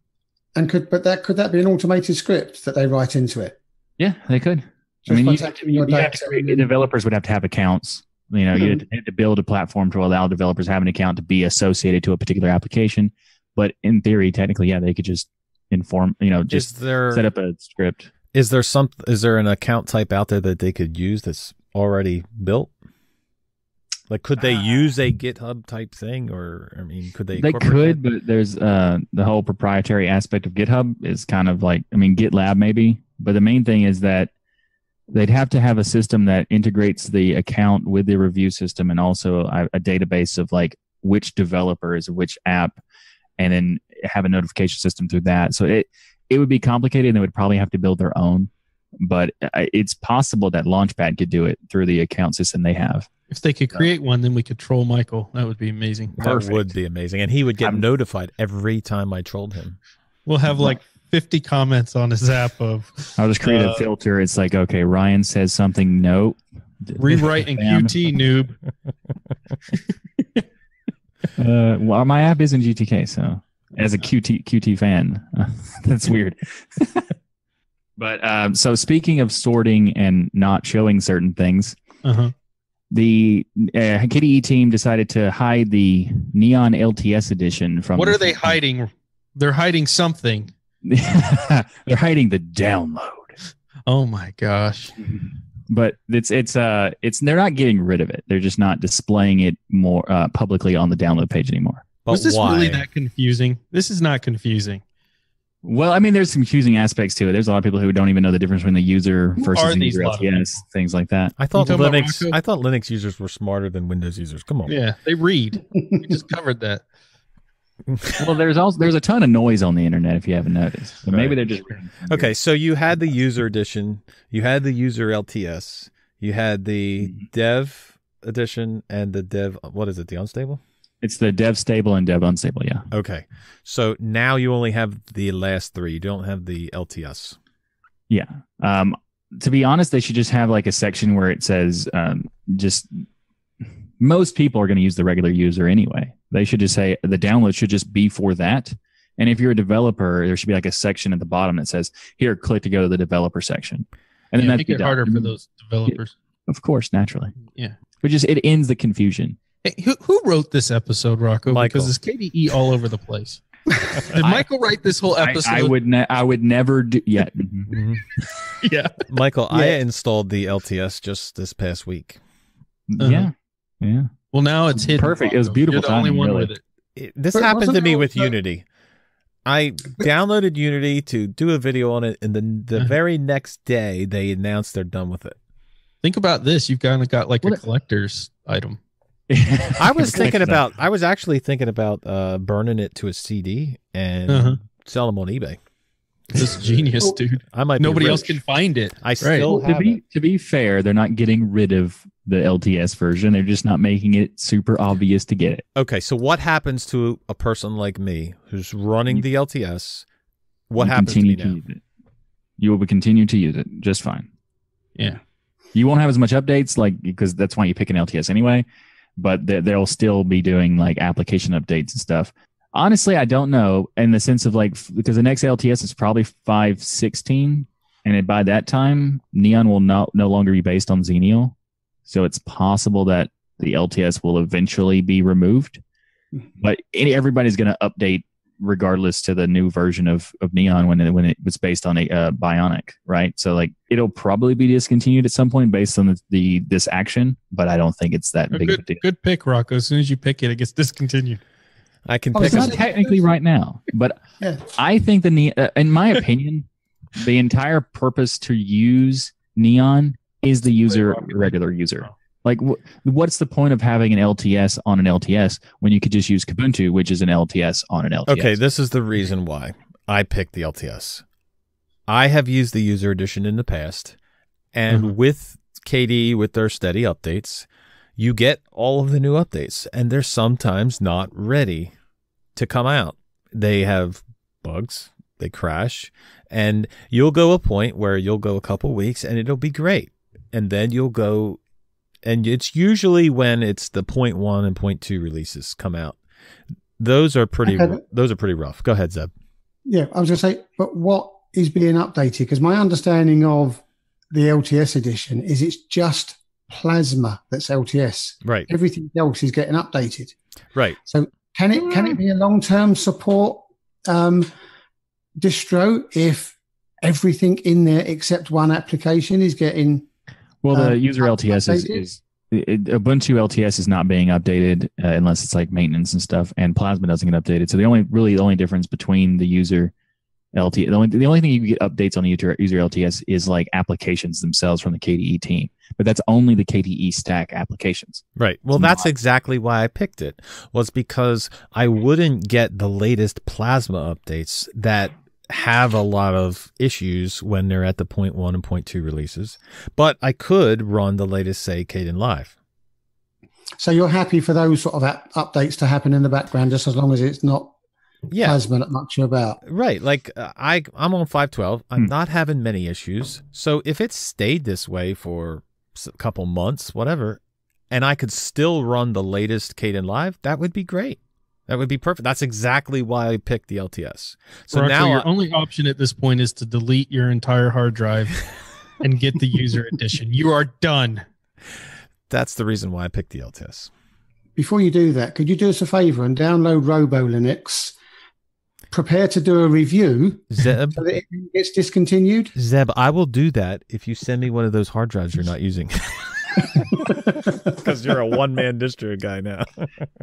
And could that be an automated script that they write into it? Yeah, they could. Just developers would have to have accounts. You know, you have to build a platform to allow developers to have an account to be associated to a particular application. But in theory, technically, yeah, they could just inform. You know, just set up a script. Is there an account type out there that they could use that's already built? Like, could they use a GitHub type thing, or I mean, could they? They could, but there's the whole proprietary aspect of GitHub is kind of like, I mean, GitLab maybe, but the main thing is that they'd have to have a system that integrates the account with the review system, and also a database of like which developer is which app, and then have a notification system through that. So it would be complicated, and they would probably have to build their own. But it's possible that Launchpad could do it through the account system they have. If they could create one, then we could troll Michael. That would be amazing. That would be amazing. And he would get notified every time I trolled him. We'll have like 50 comments on his app of... I'll just create a filter. It's like, okay, Ryan says something. No. Rewrite in Qt, noob. Well, my app is in GTK, so... As a QT fan, that's weird. But so speaking of sorting and not showing certain things, the KDE team decided to hide the Neon LTS edition from. What are they hiding? They're hiding something. They're hiding the download. Oh my gosh! But it's they're not getting rid of it. They're just not displaying it more publicly on the download page anymore. Was this really that confusing? This is not confusing. Well, I mean, there's some confusing aspects to it. There's a lot of people who don't even know the difference between the user versus the user LTS, things like that. I thought Linux users were smarter than Windows users. Come on. Yeah, they read. We just covered that. Well, there's a ton of noise on the internet if you haven't noticed. So maybe they're just okay. So you had the user edition, you had the user LTS, you had the dev edition, and the dev. What is it? The unstable. It's the dev stable and dev unstable, yeah. Okay. So now you only have the last three. You don't have the LTS. Yeah. to be honest, they should just have like a section where it says just most people are going to use the regular user anyway. They should just say the download should just be for that. And if you're a developer, there should be like a section at the bottom that says, here, click to go to the developer section. And then that'd make it harder for those developers. Of course, naturally. Yeah. But just it ends the confusion. Hey, who wrote this episode, Rocco? Michael. Because it's KDE all over the place. Did Michael write this whole episode? I would never do. Yeah. Yeah. Michael, I installed the LTS just this past week. Yeah. Yeah. Well, now it's hidden. Perfect. It was beautiful. You're the only one really. with it. This But happened to wasn't me it with also- Unity. I downloaded Unity to do a video on it, and then the very next day they announced they're done with it. Think about this. You've kind of got like a collector's item. I was actually thinking about burning it to a CD and sell them on eBay. This is genius, dude. I might. Nobody be else rich. can find it. I still have it. To be fair, they're not getting rid of the LTS version. They're just not making it super obvious to get it. Okay, so what happens to a person like me who's running the LTS? What You happens to me continue now? use it. You will continue to use it just fine. Yeah. You won't have as much updates, like because that's why you pick an LTS anyway. But they'll still be doing like application updates and stuff. Honestly, I don't know in the sense of like because the next LTS is probably 5.16, and by that time, Neon will no longer be based on Xenial. So it's possible that the LTS will eventually be removed. But everybody's going to update regardless to the new version of Neon when it was based on a Bionic, right? So like it'll probably be discontinued at some point based on this action, but I don't think it's that big of a deal. Good pick, Rocco. As soon as you pick it, it gets discontinued. I can It's pick not technically right now, but Yeah. I think in my opinion, the entire purpose to use Neon is the regular user. Like, what's the point of having an LTS on an LTS when you could just use Ubuntu, which is an LTS on an LTS? Okay, this is the reason why I picked the LTS. I have used the user edition in the past, and with KDE, with their steady updates, you get all of the new updates, and they're sometimes not ready to come out. They have bugs, they crash, and you'll go a point where you'll go a couple weeks and it'll be great. And then you'll go, and it's usually when it's the 0.1 and 0.2 releases come out. Those are pretty rough. Go ahead, Zeb. Yeah, I was going to say, but what is being updated? Because my understanding of the LTS edition is it's just Plasma that's LTS. Right. Everything else is getting updated. Right. So can it be a long-term support distro if everything in there except one application is getting? Well, the user LTS updated? Ubuntu LTS is not being updated unless it's like maintenance and stuff, and Plasma doesn't get updated. So the only difference between the user LTS, the only thing you can get updates on the user LTS is like applications themselves from the KDE team, but that's only the KDE stack applications. Right. Well, that's exactly why I picked it, was because I wouldn't get the latest Plasma updates that have a lot of issues when they're at the 0.1 and 0.2 releases, but I could run the latest, say, KDE Live. So you're happy for those sort of updates to happen in the background, just as long as it's not Plasma that much about. Right. Like I'm on 5.12. I'm not having many issues. So if it stayed this way for a couple months, whatever, and I could still run the latest KDE Live, that would be great. That would be perfect. That's exactly why I picked the LTS. So Rocco, now your only option at this point is to delete your entire hard drive and get the user edition. You are done. That's the reason why I picked the LTS. Before you do that, could you do us a favor and download Robo Linux? Prepare to do a review Zeb, so that it gets discontinued. Zeb, I will do that if you send me one of those hard drives you're not using. Because you're a one-man distro guy now.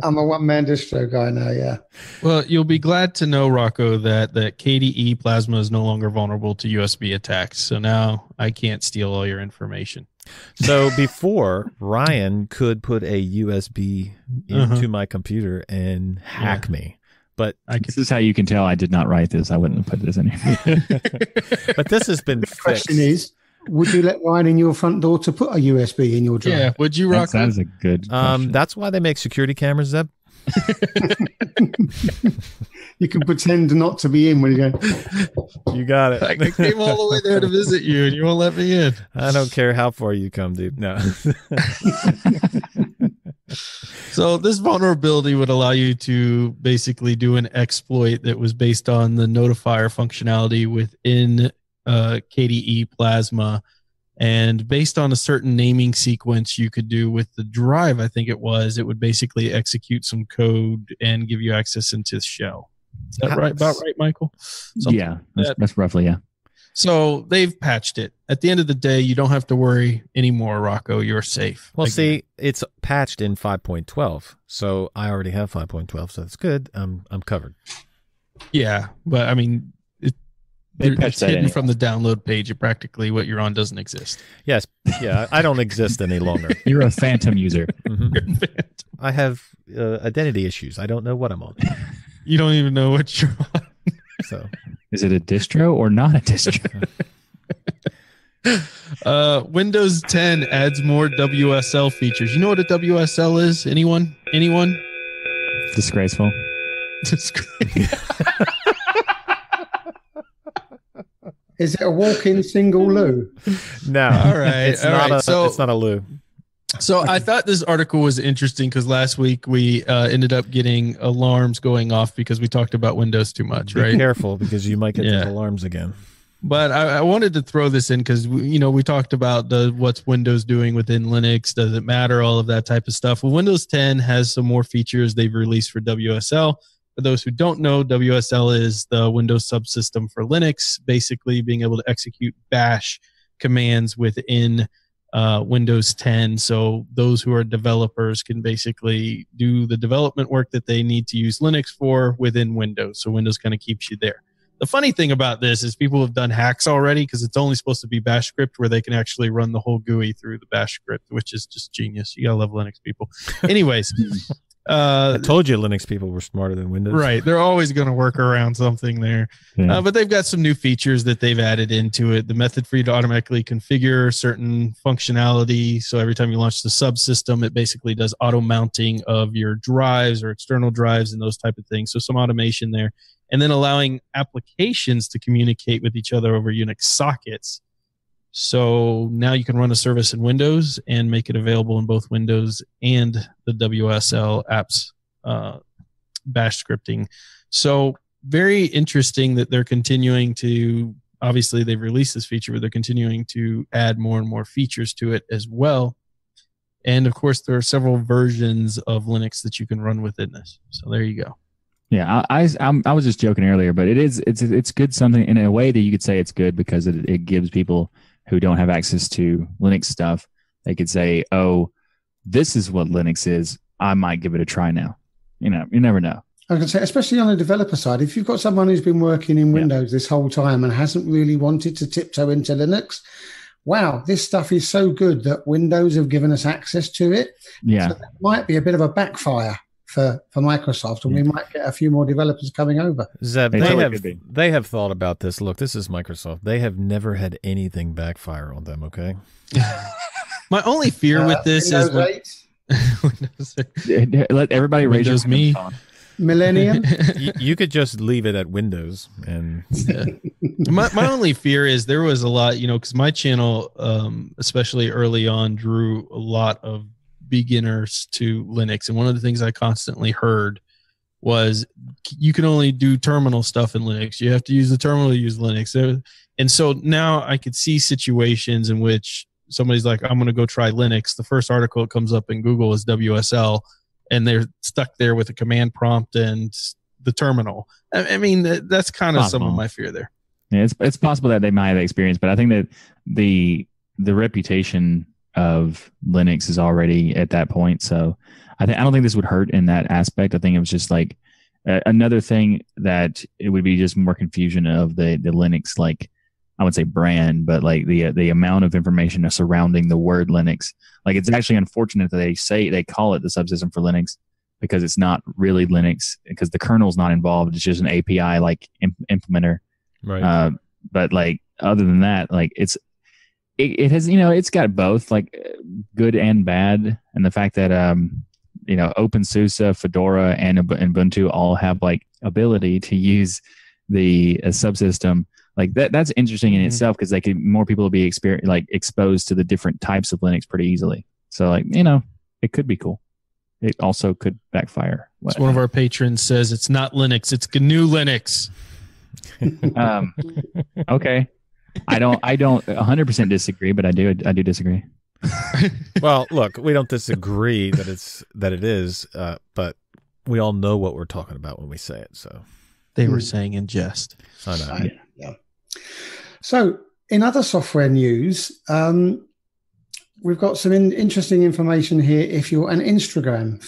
I'm a one-man distro guy now, yeah. Well, you'll be glad to know, Rocco, that KDE Plasma is no longer vulnerable to USB attacks. So now I can't steal all your information. So before, Ryan could put a USB into my computer and hack me. But this is how you can tell I did not write this. I wouldn't have put this in here. But this has been The fixed. question is, would you let Ryan in your front door to put a USB in your drive? Yeah, would you, Rocco? That is a good question. That's why they make security cameras, Zeb. You can pretend not to be in when you go. You got it. I came all the way there to visit you, and you won't let me in. I don't care how far you come, dude. No. So this vulnerability would allow you to basically do an exploit that was based on the notifier functionality within KDE Plasma. And based on a certain naming sequence you could do with the drive, I think it would basically execute some code and give you access into the shell. Is that right? About right, Michael? Yeah, that's roughly, yeah. So they've patched it. At the end of the day, you don't have to worry anymore, Rocco. You're safe. Well, see, it's patched in 5.12, so I already have 5.12, so that's good. I'm covered. Yeah, but I mean, it's hidden from the download page. Practically, what you're on doesn't exist. Yes, yeah, I don't exist any longer. You're a phantom user. Mm-hmm. I have identity issues. I don't know what I'm on. You don't even know what you're on. So, is it a distro or not a distro? Windows 10 adds more WSL features. You know what a WSL is? Anyone? Disgraceful. Is it a walk-in single loo? No. All right. It's not a loo. So I thought this article was interesting because last week we ended up getting alarms going off because we talked about Windows too much, right? Be careful because you might get those alarms again. But I wanted to throw this in because we talked about what's Windows doing within Linux. Does it matter? All of that type of stuff. Well, Windows 10 has some more features they've released for WSL. For those who don't know, WSL is the Windows subsystem for Linux, basically being able to execute bash commands within Windows 10. So those who are developers can basically do the development work that they need to use Linux for within Windows. So Windows kind of keeps you there. The funny thing about this is people have done hacks already because it's only supposed to be bash script where they can actually run the whole GUI through the bash script, which is just genius. You gotta love Linux people. Anyways. I told you Linux people were smarter than Windows. Right. They're always going to work around something there. Yeah. But they've got some new features that they've added into it. The method for you to automatically configure certain functionality. So every time you launch the subsystem, it basically does auto mounting of your drives or external drives and those type of things. So some automation there. And then allowing applications to communicate with each other over Unix sockets. So now you can run a service in Windows and make it available in both Windows and the WSL apps bash scripting. So very interesting that they're continuing to, obviously they've released this feature, but they're continuing to add more and more features to it as well. And of course, there are several versions of Linux that you can run within this. So there you go. Yeah, I was just joking earlier, but it's good something in a way that you could say it's good because it gives people who don't have access to Linux stuff, they could say, oh, this is what Linux is. I might give it a try now. You never know. I was going to say, especially on the developer side, if you've got someone who's been working in Windows this whole time and hasn't really wanted to tiptoe into Linux, wow, this stuff is so good that Windows have given us access to it. Yeah. So that might be a bit of a backfire for Microsoft, and we might get a few more developers coming over. Zeb, they have thought about this. Look, this is Microsoft. They have never had anything backfire on them, okay? My only fear with this is let everybody raise Windows me. Millennium. You could just leave it at Windows. And my only fear is there was a lot, because my channel, especially early on, drew a lot of beginners to Linux, and one of the things I constantly heard was you can only do terminal stuff in Linux. You have to use the terminal to use Linux. And so now I could see situations in which somebody's like, I'm going to go try Linux. The first article that comes up in Google is WSL, and they're stuck there with a command prompt and the terminal. I mean, that's kind of some of my fear there. Yeah, it's possible that they might have experience, but I think that the reputation of Linux is already at that point. So I don't think this would hurt in that aspect. I think it was just like another thing that it would be just more confusion of the Linux, like I would say brand, but like the amount of information surrounding the word Linux. Like it's actually unfortunate that they call it the subsystem for Linux because it's not really Linux because the kernel's not involved. It's just an API like implementer. Right. But like other than that, like it has, it's got both like good and bad. And the fact that OpenSUSE, Fedora, and Ubuntu all have like ability to use the subsystem. Like that's interesting in itself, because more people will be exposed to the different types of Linux pretty easily. So it could be cool. It also could backfire. So one of our patrons says it's not Linux, it's GNU Linux. Okay. I don't 100% disagree, but I do disagree. Well, look, we don't disagree that it is, but we all know what we're talking about when we say it. So they were saying in jest. I know. Yeah. So in other software news, we've got some interesting information here if you're an Instagram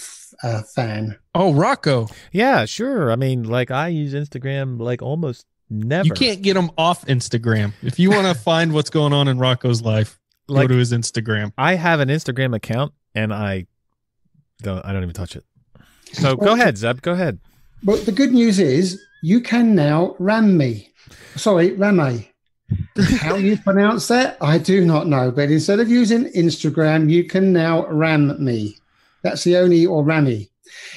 fan. Oh, Rocco. Yeah, sure. I mean, like, I use Instagram like almost never. You can't get him off Instagram. If you want to find what's going on in Rocco's life, go to his Instagram. I have an Instagram account, and I don't even touch it. So go ahead, Zeb. Go ahead. But the good news is you can now ram me. Sorry, Rame. How you pronounce that, I do not know. But instead of using Instagram, you can now ram me. That's the only, or Rammy.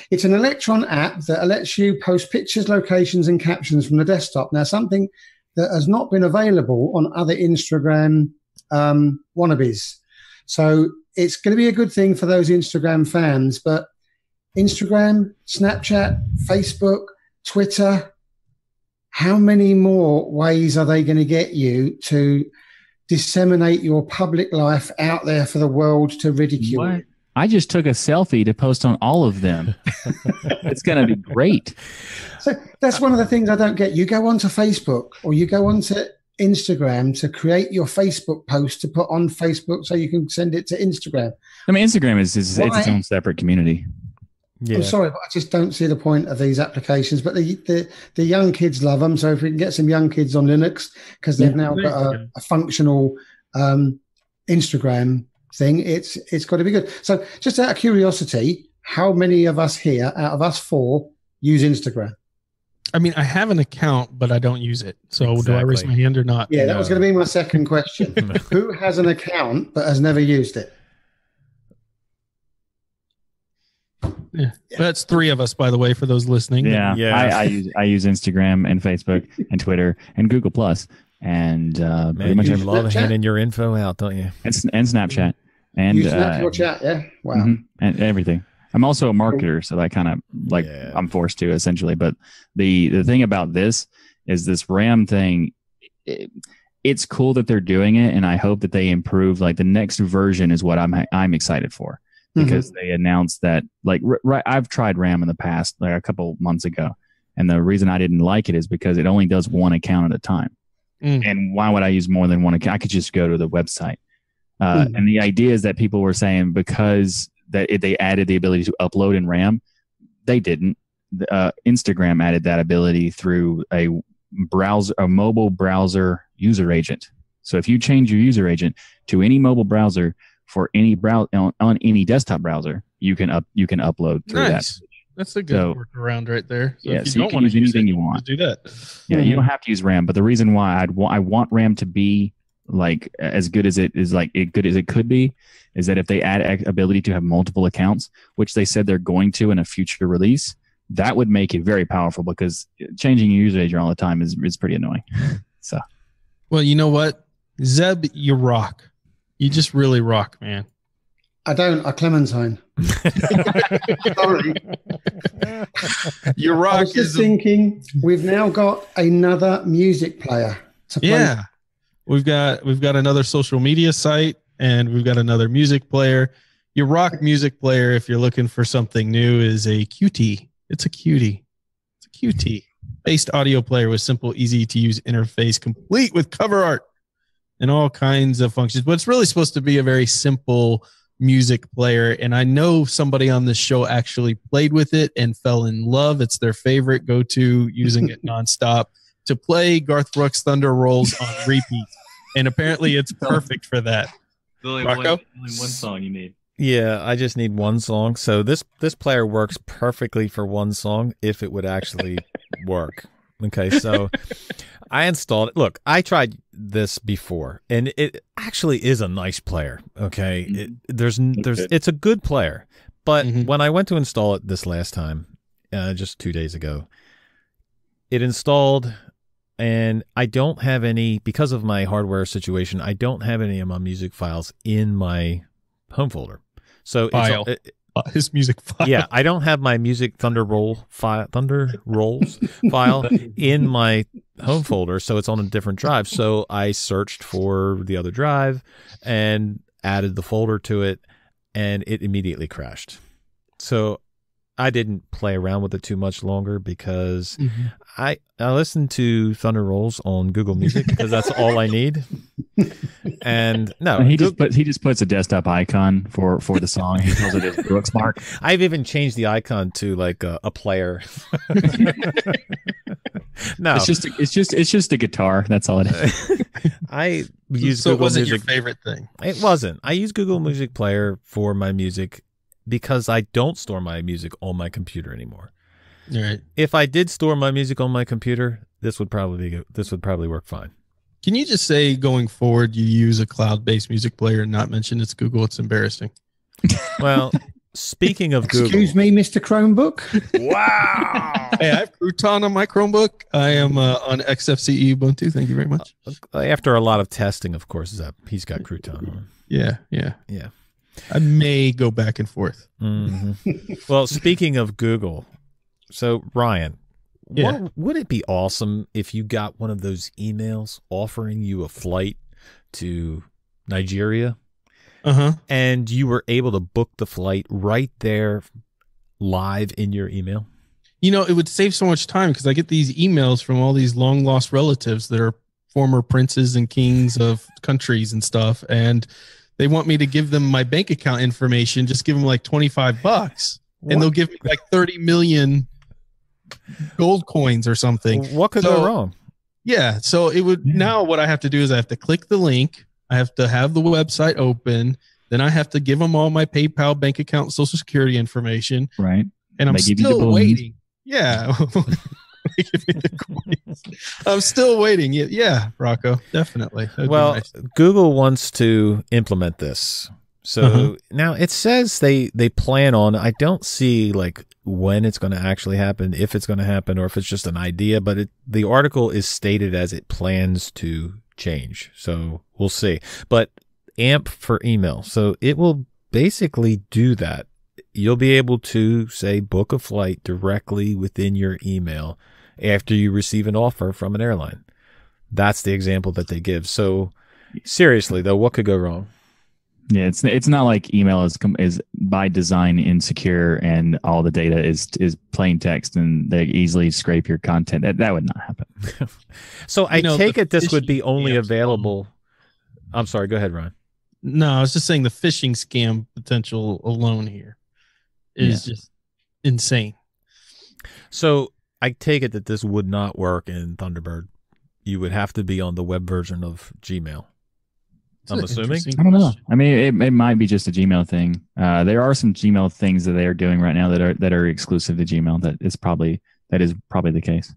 It's an Electron app that lets you post pictures, locations, and captions from the desktop. Now, something that has not been available on other Instagram wannabes. So it's going to be a good thing for those Instagram fans. But Instagram, Snapchat, Facebook, Twitter, how many more ways are they going to get you to disseminate your public life out there for the world to ridicule? What? I just took a selfie to post on all of them. It's going to be great. So that's one of the things I don't get. You go onto Facebook or you go onto Instagram to create your Facebook post to put on Facebook so you can send it to Instagram. I mean, Instagram is it's its own separate community. Yeah. I'm sorry, but I just don't see the point of these applications. But the young kids love them. So if we can get some young kids on Linux, because they've now got a functional Instagram thing, it's got to be good. So just out of curiosity, how many of us here, out of us four, use Instagram? I mean, I have an account, but I don't use it. So do I raise my hand or not? Yeah, that was going to be my second question. Who has an account but has never used it? Yeah. That's three of us, by the way, for those listening. Yeah. I use Instagram and Facebook and Twitter and Google Plus and pretty much you love handing your info out, don't you? And Snapchat and you snap your chat, yeah, wow, and everything. I'm also a marketer, so that kind of I'm forced to essentially. But the thing about this is this RAM thing. It's cool that they're doing it, and I hope that they improve. Like the next version is what I'm excited for. Because they announced that, I've tried RAM in the past, like a couple months ago, and the reason I didn't like it is because it only does one account at a time. And why would I use more than one account? I could just go to the website. And the idea is that people were saying because they added the ability to upload in RAM, they didn't. Instagram added that ability through a mobile browser user agent. So if you change your user agent to any mobile browser for any on any desktop browser, you can upload through that. That's a good workaround right there. So if you can use anything you want. Do that. Yeah, you don't have to use RAM. But the reason why I want RAM to be as good as it is, good as it could be, is that if they add ability to have multiple accounts, which they said they're going to in a future release, that would make it very powerful, because changing your user agent all the time is pretty annoying. So, well, you know what, Zeb, you rock. You just really rock, man. I don't. I Clementine. Sorry. Your rock. I was just thinking, we've now got another music player to play. Yeah, we've got another social media site, and we've got another music player. Your rock music player, if you're looking for something new, is a QT. It's a QT. It's a QT based audio player with simple, easy to use interface, complete with cover art and all kinds of functions. But it's really supposed to be a very simple music player. And I know somebody on this show actually played with it and fell in love. It's their favorite go-to, using it nonstop to play Garth Brooks' Thunder Rolls on repeat. And apparently it's perfect for that. Only Rocco? one song you need. Yeah, I just need one song. So this player works perfectly for one song if it would actually work. Okay, so I installed it. Look, I tried this before, and it actually is a nice player. Okay, it's a good player, But when I went to install it this last time, just 2 days ago, it installed, and I don't have any, because of my hardware situation, I don't have any of my music files in my home folder. So his music file. Yeah, I don't have my music Thunder Rolls file in my home folder, so it's on a different drive. So I searched for the other drive and added the folder to it, and it immediately crashed. So I didn't play around with it too much longer because I listen to Thunder Rolls on Google Music because that's all I need. And no, he just puts a desktop icon for the song. He calls it his bookmark. I've even changed the icon to like a player. No, it's just a guitar. That's all it is. I use so Google it wasn't Music. your favorite thing. It wasn't. I use Google Music Player for my music because I don't store my music on my computer anymore. Right. If I did store my music on my computer, this would probably work fine. Can you just say going forward you use a cloud-based music player and not mention it's Google? It's embarrassing. Well, speaking of Google. Excuse me, Mr. Chromebook. Wow. Hey, I have Crouton on my Chromebook. I am on XFCE Ubuntu. Thank you very much. After a lot of testing, of course, he's got Crouton on. Yeah. I may go back and forth. Well, speaking of Google, so Ryan, would it be awesome if you got one of those emails offering you a flight to Nigeria? And you were able to book the flight right there live in your email? You know, it would save so much time because I get these emails from all these long lost relatives that are former princes and kings of countries and stuff. And they want me to give them my bank account information, just give them like $25 and they'll give me like 30 million gold coins or something. What could go wrong? Yeah. So it would, now what I have to do is I have to click the link. I have to have the website open. Then I have to give them all my PayPal, bank account, social security information. Right. And I'm still waiting. Yeah. I'm still waiting. Yeah, Rocco, definitely. Well, nice. Google wants to implement this. So now it says they plan on, I don't see like when it's going to actually happen, if it's going to happen, or if it's just an idea, but the article is stated as it plans to change. So we'll see. But AMP for email. So it will basically do that. You'll be able to, say, book a flight directly within your email after you receive an offer from an airline. That's the example that they give. So seriously, though, what could go wrong? Yeah, it's not like email is by design insecure and all the data is plain text and they easily scrape your content. That would not happen. So I take it this would be only available. I'm sorry. Go ahead, Ryan. No, I was just saying the phishing scam potential alone here is just insane. So I take it that this would not work in Thunderbird. You would have to be on the web version of Gmail. I'm assuming. I don't know. I mean, it might be just a Gmail thing. There are some Gmail things that they are doing right now that are exclusive to Gmail. That is probably the case.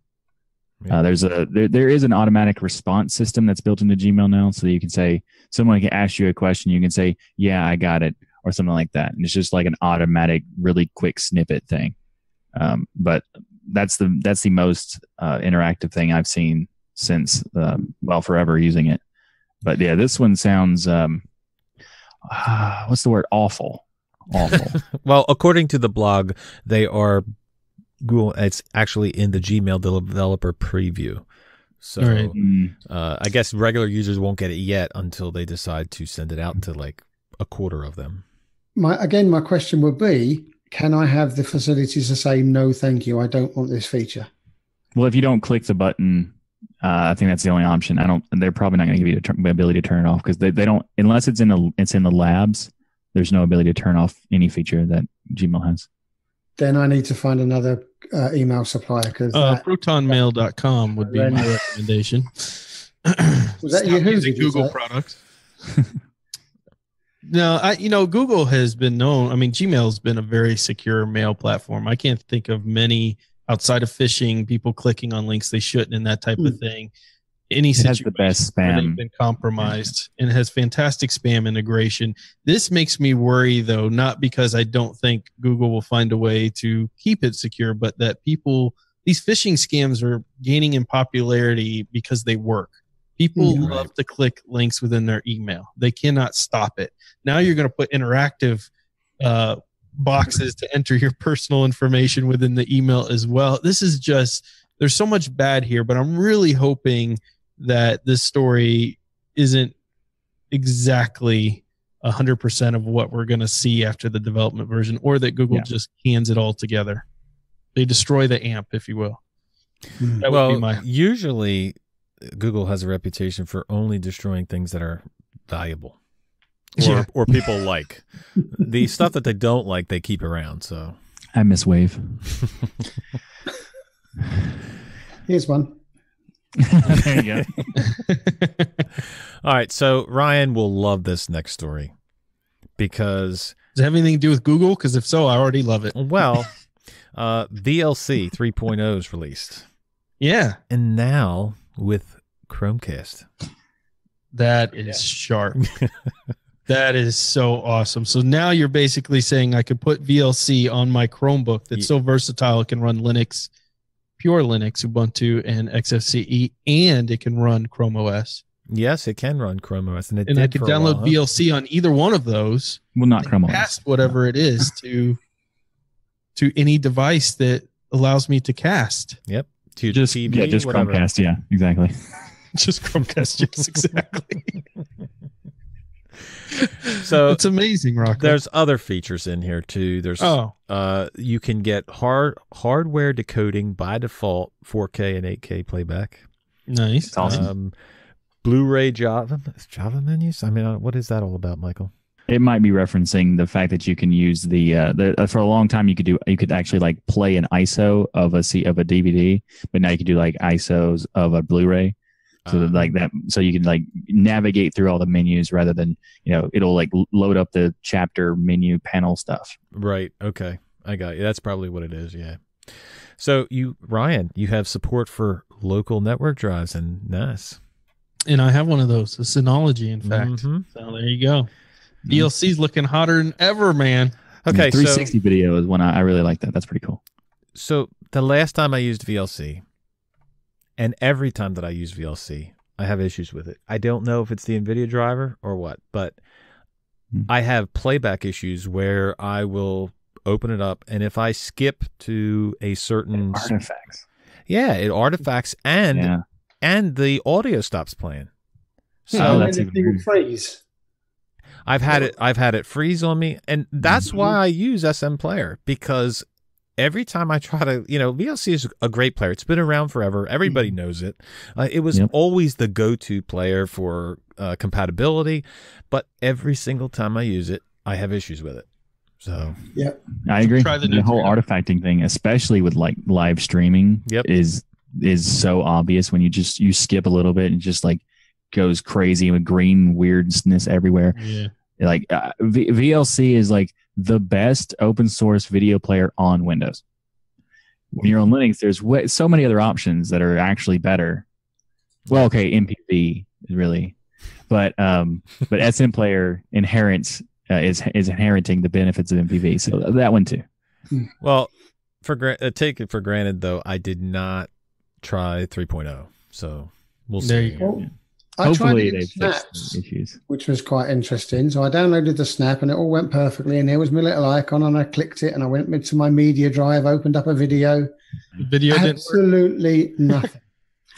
Yeah. There is an automatic response system that's built into Gmail now, so that you can say someone can ask you a question, you can say, "Yeah, I got it," or something like that, and it's just like an automatic, really quick snippet thing. But that's the most interactive thing I've seen since forever using it. But yeah, this one sounds what's the word? Awful. Well, according to the blog, they are Google. It's actually in the Gmail developer preview. So I guess regular users won't get it yet until they decide to send it out to like a quarter of them. My question would be, can I have the facilities to say, no, thank you, I don't want this feature? Well, if you don't click the button, I think that's the only option. They're probably not going to give you the ability to turn it off because they don't, unless it's in the labs, there's no ability to turn off any feature that Gmail has. Then I need to find another email supplier because protonmail.com would be my recommendation. Was that using Google products? No, Google has been known. I mean, Gmail's been a very secure mail platform. I can't think of many outside of phishing, people clicking on links they shouldn't, and that type of thing. any It has situation the best where spam. they've been compromised, and it has fantastic spam integration. This makes me worry, though, not because I don't think Google will find a way to keep it secure, but that these phishing scams are gaining in popularity because they work. People love to click links within their email. They cannot stop it. Now you're going to put interactive boxes to enter your personal information within the email as well. This is just, there's so much bad here, but I'm really hoping that this story isn't exactly 100% of what we're going to see after the development version, or that Google just cans it all together. They destroy the AMP, if you will. That would be my... Usually Google has a reputation for only destroying things that are valuable or people like. The stuff that they don't like, they keep around. So I miss Wave. Here's one. There you go. All right, so Ryan will love this next story because... Does it have anything to do with Google? Because if so, I already love it. Well, VLC 3.0 is released. Yeah. And now with Chromecast. That is sharp. That is so awesome. So now you're basically saying I could put VLC on my Chromebook that's so versatile. It can run Linux, pure Linux, Ubuntu, and XFCE, and it can run Chrome OS. Yes, it can run Chrome OS. And I could download VLC on either one of those. Well, not Chrome OS. Cast whatever it is to any device that allows me to cast. Yep. To Just TV, just whatever. Chromecast. Yeah, exactly. Just Chromecast, yes, exactly. So it's amazing, Rocco. There's other features in here too. There's you can get hardware decoding by default, 4K and 8K playback. Nice. That's awesome. Blu-ray Java menus. I mean, what is that all about, Michael? It might be referencing the fact that you can use the for a long time you could actually like play an ISO of a DVD, but now you can do like ISOs of a Blu-ray. So that, like that, so you can like navigate through all the menus rather than, it'll like load up the chapter menu panel stuff. Right. Okay. I got you. That's probably what it is. Yeah. So Ryan, you have support for local network drives and NAS. And I have one of those, a Synology, in fact. So there you go. VLC's looking hotter than ever, man. Okay. 360 video is one I really like that. That's pretty cool. So the last time I used VLC, and every time that I use VLC, I have issues with it. I don't know if it's the NVIDIA driver or what, but I have playback issues where I will open it up, and if I skip to a certain... Artifacts. Yeah, it artifacts, and the audio stops playing. So that's even weird. Freeze. I've had it freeze on me, and that's why I use SM Player, because every time I try to, VLC is a great player. It's been around forever. Everybody knows it. It was always the go-to player for compatibility, but every single time I use it, I have issues with it. So I agree. The whole artifacting thing, especially with like live streaming, is so obvious when you skip a little bit and just like goes crazy with green weirdness everywhere. Yeah. Like VLC is like the best open source video player on Windows. When you're on Linux, there's so many other options that are actually better. Well, okay, MPV really, but SM Player is inheriting the benefits of MPV. So that one too. Well, take it for granted though, I did not try 3.0, so we'll see. There you go. Hopefully they've fixed issues, which was quite interesting. So I downloaded the Snap and it all went perfectly. And there was my little icon, and I clicked it, and I went into my media drive, opened up a video. The video absolutely nothing.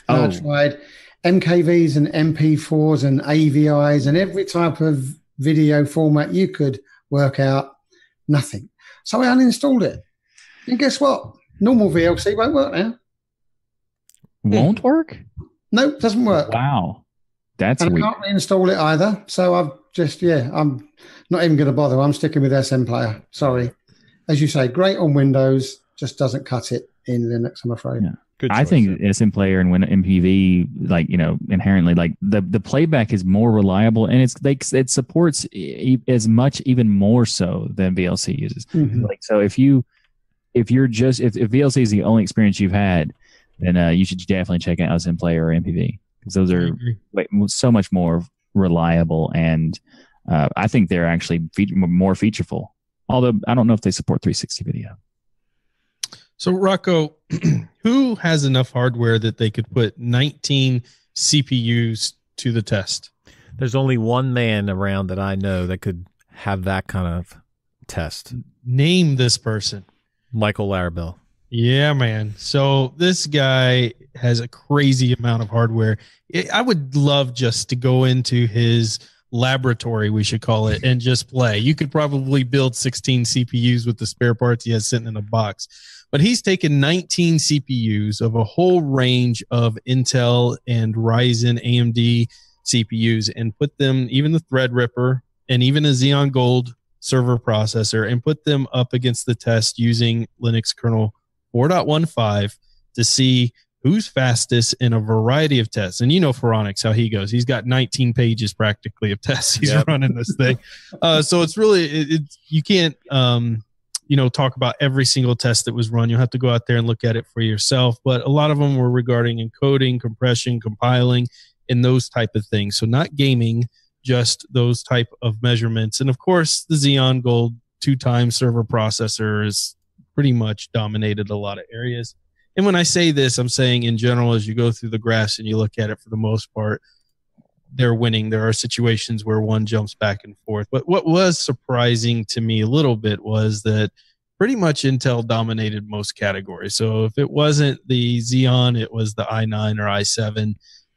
I tried MKVs and MP4s and AVIs and every type of video format you could work out. Nothing. So I uninstalled it. And guess what? Normal VLC won't work now. Won't work? Nope, doesn't work. Wow. That's and weird. I can't reinstall it either. So I've just, I'm not even going to bother. I'm sticking with SM Player. Sorry. As you say, great on Windows, just doesn't cut it in Linux, I'm afraid. Yeah. Good choice, I think SM Player and MPV, like, inherently, like the playback is more reliable, and it supports as much, even more so than VLC uses. Like, so if VLC is the only experience you've had, then you should definitely check out SM Player or MPV. because those are so much more reliable, and I think they're actually more featureful. Although I don't know if they support 360 video. So Rocco, who has enough hardware that they could put 19 CPUs to the test? There's only one man around that I know that could have that kind of test. Name this person. Michael Larabelle. Yeah, man. So this guy has a crazy amount of hardware. I would love just to go into his laboratory, we should call it, and just play. You could probably build 16 CPUs with the spare parts he has sitting in a box. But he's taken 19 CPUs of a whole range of Intel and Ryzen AMD CPUs and put them, even the Threadripper and even a Xeon Gold server processor, and put them up against the test using Linux kernel 4.15 to see who's fastest in a variety of tests. And you know Phoronix, how he goes. He's got 19 pages practically of tests he's running this thing. So it's really, you can't, talk about every single test that was run. You'll have to go out there and look at it for yourself. But a lot of them were regarding encoding, compression, compiling, and those type of things. So not gaming, just those type of measurements. And of course, the Xeon Gold 2-time server processor has pretty much dominated a lot of areas. And when I say this, I'm saying in general, as you go through the graphs and you look at it, for the most part, they're winning. There are situations where one jumps back and forth. But what was surprising to me a little bit was that pretty much Intel dominated most categories. So if it wasn't the Xeon, it was the i9 or i7.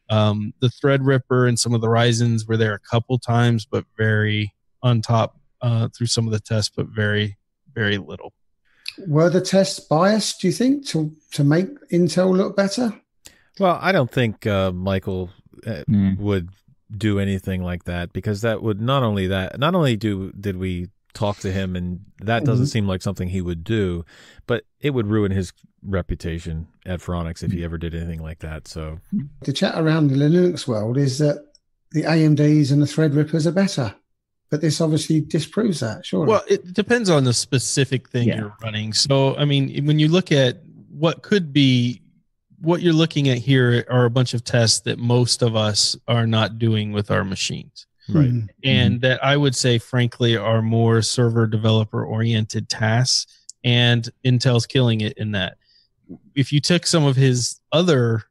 The Threadripper and some of the Ryzens were there a couple times, but very on top through some of the tests, but very, very little. Were the tests biased, do you think, to make Intel look better? Well, I don't think Michael would do anything like that, because that would not only did we talk to him, and that doesn't seem like something he would do, but it would ruin his reputation at Phoronix if he ever did anything like that. So the chat around the Linux world is that the AMDs and the Threadrippers are better. But this obviously disproves that, surely. Well, it depends on the specific thing you're running. So, I mean, when you look at what could be, what you're looking at here are a bunch of tests that most of us are not doing with our machines. Right. And that I would say, frankly, are more server developer oriented tasks, and Intel's killing it in that. If you took some of his other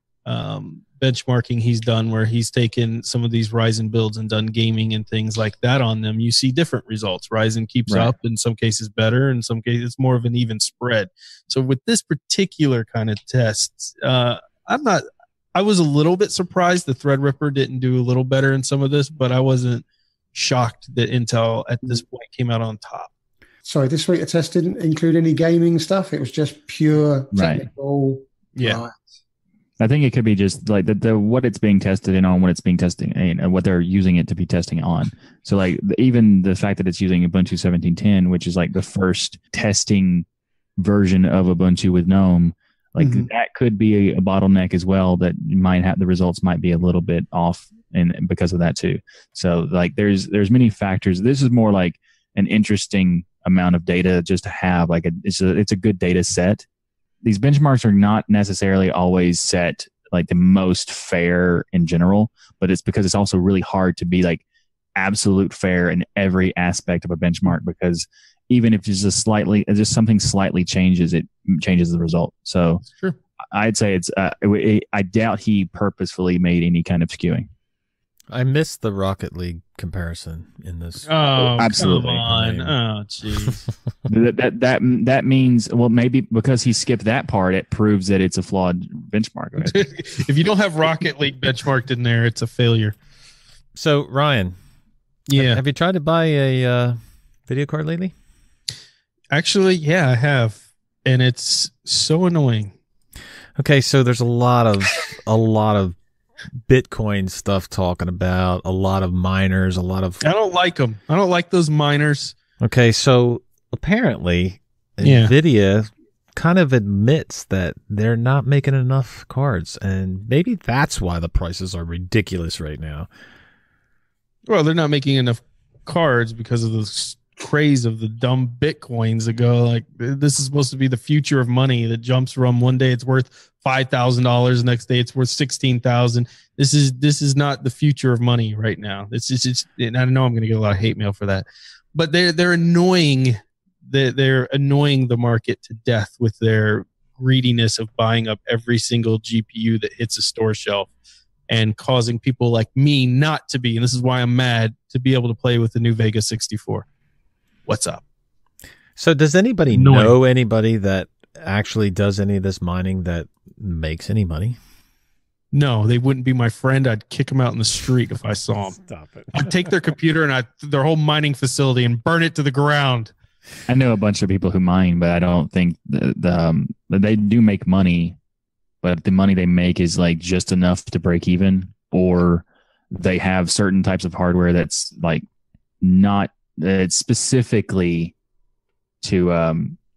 benchmarking he's done, where he's taken some of these Ryzen builds and done gaming and things like that on them, you see different results. Ryzen keeps up, in some cases better, in some cases it's more of an even spread. So with this particular kind of test, I was a little bit surprised the Threadripper didn't do a little better in some of this, but I wasn't shocked that Intel at this point came out on top. Sorry, this week the test didn't include any gaming stuff. It was just pure technical. Yeah. Right. I think it could be just like the what it's being tested in on, what it's being testing, and what they're using it to be testing on. So like even the fact that it's using Ubuntu 17.10, which is like the first testing version of Ubuntu with GNOME, like that could be a bottleneck as well. That might have the results might be a little bit off, and because of that too. So like there's many factors. This is more like an interesting amount of data just to have. Like it's a good data set. These benchmarks are not necessarily always set like the most fair in general, but it's because it's also really hard to be like absolute fair in every aspect of a benchmark, because even if it's just something slightly changes, it changes the result. So I'd say it's I doubt he purposefully made any kind of skewing. I missed the Rocket League comparison in this. Oh, absolutely. Come on. Oh, jeez. that means, well, maybe because he skipped that part, it proves that it's a flawed benchmark. If you don't have Rocket League benchmarked in there, it's a failure. So, Ryan, have you tried to buy a video card lately? Actually, yeah, I have, and it's so annoying. Okay, so there's a lot of Bitcoin stuff talking about, a lot of miners, a lot of... I don't like them. I don't like those miners. Okay, so apparently Nvidia kind of admits that they're not making enough cards, and maybe that's why the prices are ridiculous right now. Well, they're not making enough cards because of the craze of the dumb Bitcoins that go like, this is supposed to be the future of money that jumps from one day it's worth $5,000. The next day it's worth $16,000. This is not the future of money right now. This is, and I know I'm going to get a lot of hate mail for that, but they're annoying. They're annoying the market to death with their greediness of buying up every single GPU that hits a store shelf and causing people like me not to be, and this is why I'm mad, to be able to play with the new Vega 64. What's up? So does anybody Annoying. know anybody that actually does any of this mining that makes any money? No, they wouldn't be my friend. I'd kick them out in the street if I saw them. Stop it. I'd take their computer and their whole mining facility and burn it to the ground. I know a bunch of people who mine, but I don't think they do make money, but the money they make is like just enough to break even, or they have certain types of hardware that's like not it's specifically to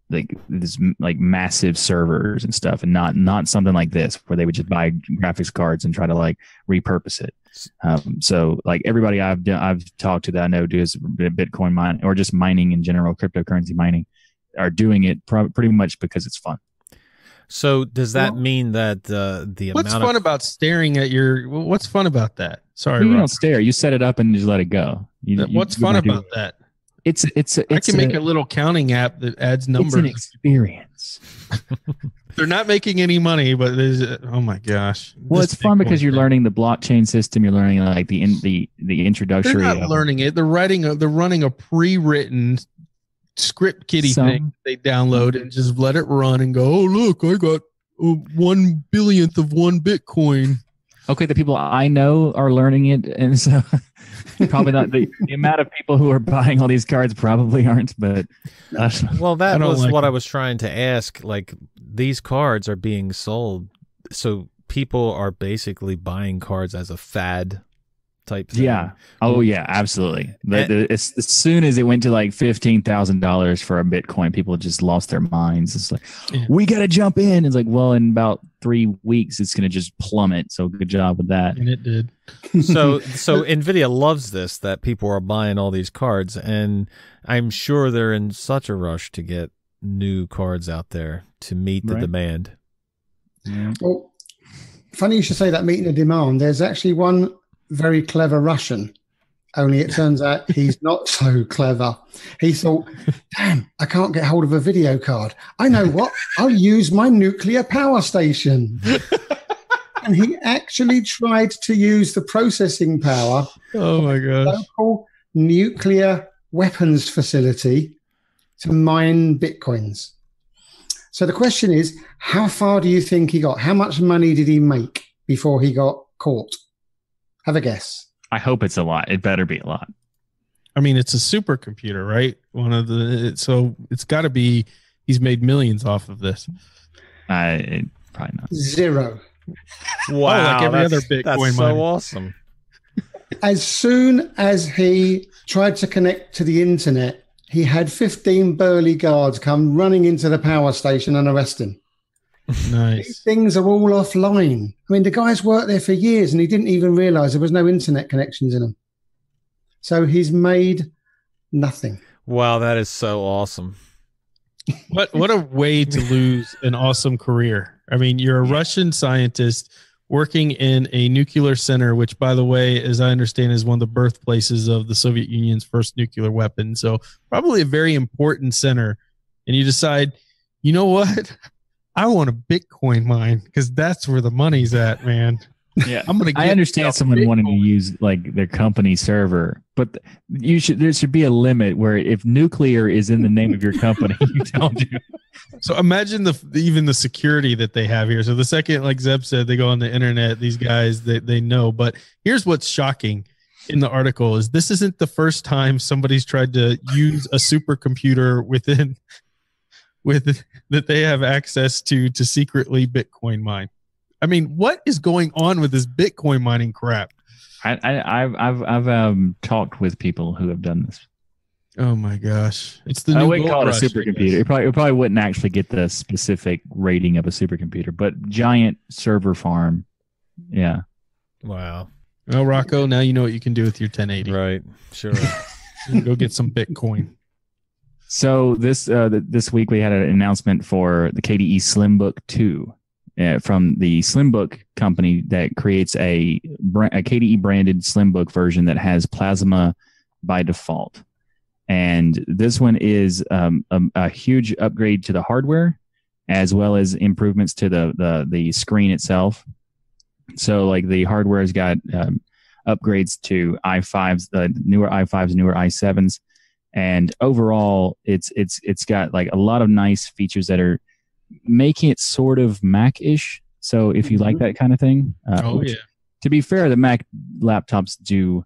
like this like massive servers and stuff, and not something like this where they would just buy graphics cards and try to like repurpose it. So like everybody I've talked to that I know does Bitcoin mining or just mining in general, cryptocurrency mining, are doing it pretty much because it's fun. So does that mean that the What's amount fun about staring at your? What's fun about that? Sorry, You Rob. don't stare. You set it up and just let it go. What's fun about that? It's I can make a little counting app that adds numbers. It's an experience. They're not making any money, but there's oh my gosh. Well, This it's fun because Bitcoin you're thing. learning the blockchain system. You're learning like the introductory. They're not learning it. They're running a pre-written script kiddie Some. thing they download and just let it run and go, oh look, I got 1/1000th of one Bitcoin. Okay, the people I know are learning it, and so probably not the amount of people who are buying all these cards probably aren't. But Well, I that don't was like what it. I was trying to ask. Like, these cards are being sold, so people are basically buying cards as a fad type thing. yeah, oh yeah, absolutely. As soon as it went to like $15,000 for a Bitcoin, people just lost their minds. It's like we got to jump in. It's like, well, in about 3 weeks, it's going to just plummet. So good job with that. And it did. So Nvidia loves this, that people are buying all these cards, and I'm sure they're in such a rush to get new cards out there to meet the Right. demand. Yeah. Well, funny you should say that, meeting the demand. There's actually one very clever Russian, only it turns out he's not so clever. He thought, damn, I can't get hold of a video card. I know what? I'll use my nuclear power station. And he actually tried to use the processing power Oh my gosh. local nuclear weapons facility to mine Bitcoins. So the question is, how far do you think he got? How much money did he make before he got caught? Have a guess. I hope it's a lot. It better be a lot. I mean, it's a supercomputer, right? So it's got to be. He's made millions off of this. Probably not. Zero. Wow, like every that's, other Bitcoin that's so miner. awesome. As soon as he tried to connect to the internet, he had 15 burly guards come running into the power station and arrest him. These Nice. things are all offline. I mean, the guy's worked there for years and he didn't even realize there was no internet connections in them. So he's made nothing. Wow, that is so awesome. What a way to lose an awesome career. I mean, you're a Russian scientist working in a nuclear center, which, by the way, as I understand, is one of the birthplaces of the Soviet Union's first nuclear weapon. So probably a very important center. And you decide, you know what? I want a Bitcoin mine because that's where the money's at, man. Yeah, I'm gonna. I understand someone wanting to use like their company server, but there should be a limit where if nuclear is in the name of your company, you don't do. So imagine even the security that they have here. So the second, like Zeb said, they go on the internet, these guys, they know. But here's what's shocking in the article is this isn't the first time somebody's tried to use a supercomputer that they have access to secretly Bitcoin mine. I mean, what is going on with this Bitcoin mining crap? I've talked with people who have done this. Oh my gosh. It's the I new wouldn't gold call it a rush, I supercomputer. guess. It probably wouldn't actually get the specific rating of a supercomputer, but giant server farm. Yeah. Wow. Well, Rocco, now you know what you can do with your 1080. Right. Sure. Go get some Bitcoin. So this week we had an announcement for the KDE Slimbook II. from the Slimbook company that creates a KDE branded Slimbook version that has Plasma by default. And this one is a huge upgrade to the hardware, as well as improvements to the screen itself. So like the hardware has got upgrades to i5s, the newer i5s, newer i7s, and overall it's got like a lot of nice features that are making it sort of Mac-ish. So if you like that kind of thing, to be fair, the Mac laptops do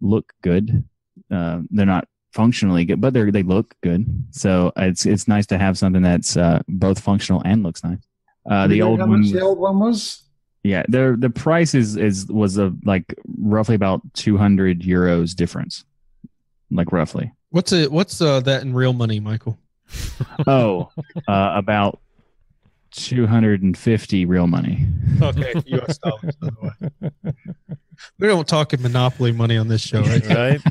look good. They're not functionally good, but they look good. So it's nice to have something that's both functional and looks nice. The old one was. Yeah, the price was like roughly about €200 difference, like roughly. What's that in real money, Michael? About 250 real money. Okay, US dollars, by the way. We don't talk in monopoly money on this show, right? Right.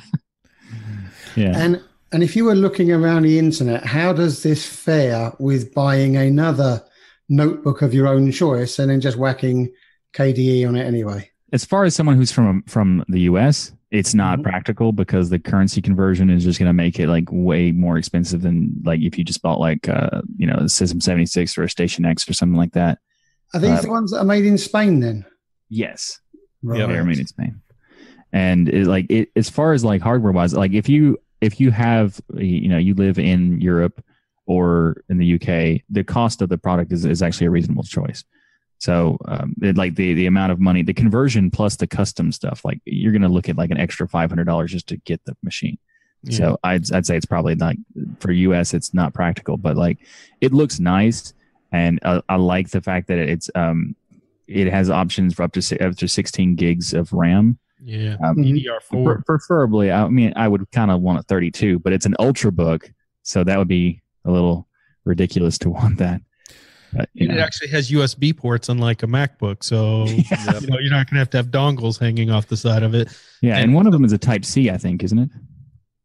Yeah. And if you were looking around the internet, how does this fare with buying another notebook of your own choice and then just whacking KDE on it anyway? As far as someone who's from the US, it's not practical because the currency conversion is just going to make it like way more expensive than like if you just bought like a System 76 or a Station X or something like that. Are these the ones that are made in Spain then? Yes. Right. Yeah, they're made in Spain. And as far as like hardware wise, like if you have you live in Europe or in the UK, the cost of the product is actually a reasonable choice. So the amount of money, the conversion plus the custom stuff, like you're going to look at like an extra $500 just to get the machine. Yeah. So I'd say it's probably not for US. It's not practical, but like it looks nice, and I like the fact that it has options for up to 16 gigs of RAM. Yeah, DDR4. Preferably, I mean, I would kind of want a 32, but it's an Ultrabook, so that would be a little ridiculous to want that. But, it actually has USB ports, unlike a MacBook, so you're not going to have dongles hanging off the side of it. Yeah, and one of them is a Type-C, I think, isn't it?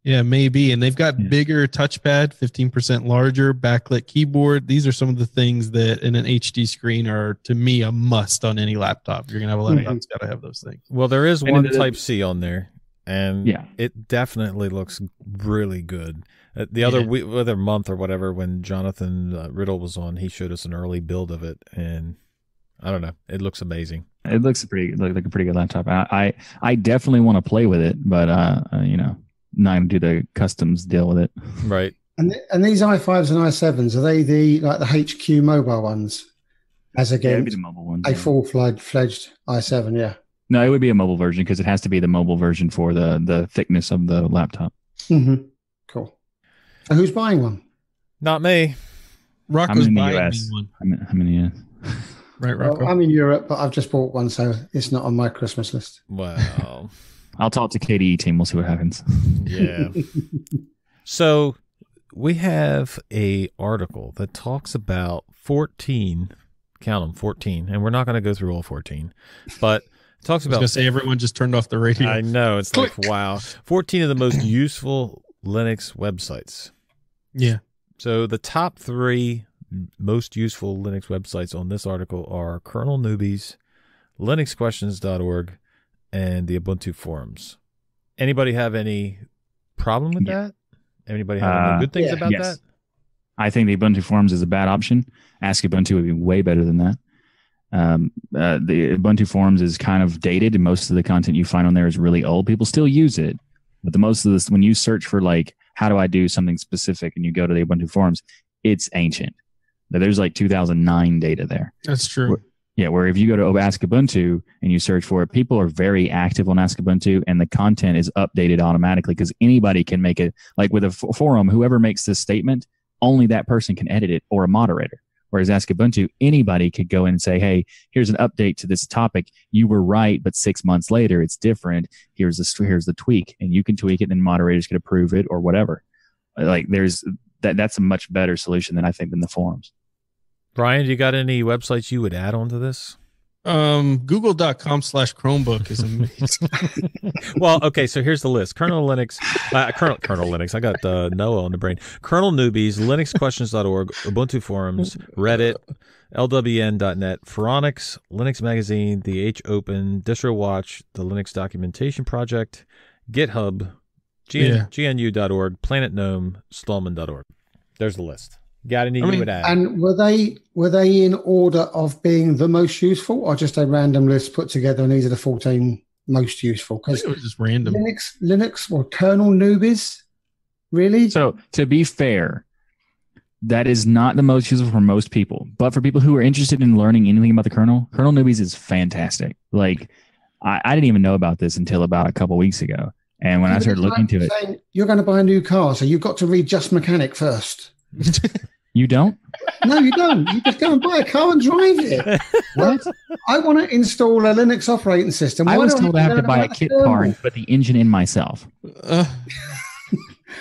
Yeah, maybe. And they've got bigger touchpad, 15% larger, backlit keyboard. These are some of the things that in an HD screen are, to me, a must on any laptop. You're going to have a laptop that's got to have those things. Well, there is one Type-C on there, and it definitely looks really good. The other month or whatever, when Jonathan Riddle was on, he showed us an early build of it, and I don't know, it looks amazing. It looks like a pretty good laptop. I definitely want to play with it, but not going to do the customs deal with it. Right. And these i5s and i7s, are they the HQ mobile ones? As against the mobile ones, a full-fledged i7, yeah. No, it would be a mobile version because it has to be the mobile version for the thickness of the laptop. Mm-hmm. Cool. So who's buying one? Not me. Rocco's buying me one. I'm in the US. Right, Rocco. Well, I'm in Europe, but I've just bought one, so it's not on my Christmas list. Wow. I'll talk to KDE team. We'll see what happens. Yeah. So we have a article that talks about 14, count them, 14, and we're not going to go through all 14, but it talks about. I was going to say everyone just turned off the radio. I know. It's Click. Like, wow. 14 of the most useful Linux websites. Yeah. So the top 3 most useful Linux websites on this article are Kernel Newbies, linuxquestions.org, and the Ubuntu forums. Anybody have any problem with that? Anybody have any good things about that? I think the Ubuntu forums is a bad option. Ask Ubuntu would be way better than that. The Ubuntu forums is kind of dated, and most of the content you find on there is really old. People still use it, but the most of this, when you search for like, how do I do something specific, and you go to the Ubuntu forums, it's ancient. There's like 2009 data there. That's true. Where if you go to Ask Ubuntu and you search for it, people are very active on Ask Ubuntu, and the content is updated automatically because anybody can make it. Like with a forum, whoever makes this statement, only that person can edit it, or a moderator. Whereas Ask Ubuntu, anybody could go in and say, hey, here's an update to this topic. You were right, but 6 months later, it's different. Here's the tweak, and you can tweak it, and moderators can approve it or whatever. Like that's a much better solution than I think than the forums. Brian, you got any websites you would add on to this? Google.com/Chromebook is amazing. Well, okay, so here's the list. Kernel Linux, Kernel Linux. I got Noah on the brain. Kernel Newbies, LinuxQuestions.org, Ubuntu Forums, Reddit, LWN.net, Phoronix, Linux Magazine, the H Open, Distro Watch, the Linux Documentation Project, GitHub, GNU.org, Planet Gnome, Stallman.org. There's the list. Got any you would add? And were they in order of being the most useful, or just a random list put together and these are the 14 most useful? Because it was just random. Linux or kernel newbies, really? So to be fair, that is not the most useful for most people. But for people who are interested in learning anything about the kernel newbies is fantastic. Like I didn't even know about this until about a couple weeks ago, and when I started looking into it, you're going to buy a new car, so you've got to read Just Mechanic first. You don't? No, you don't. You just go and buy a car and drive it. What? I want to install a Linux operating system. I was told I have to buy a kit car and put the engine in myself. I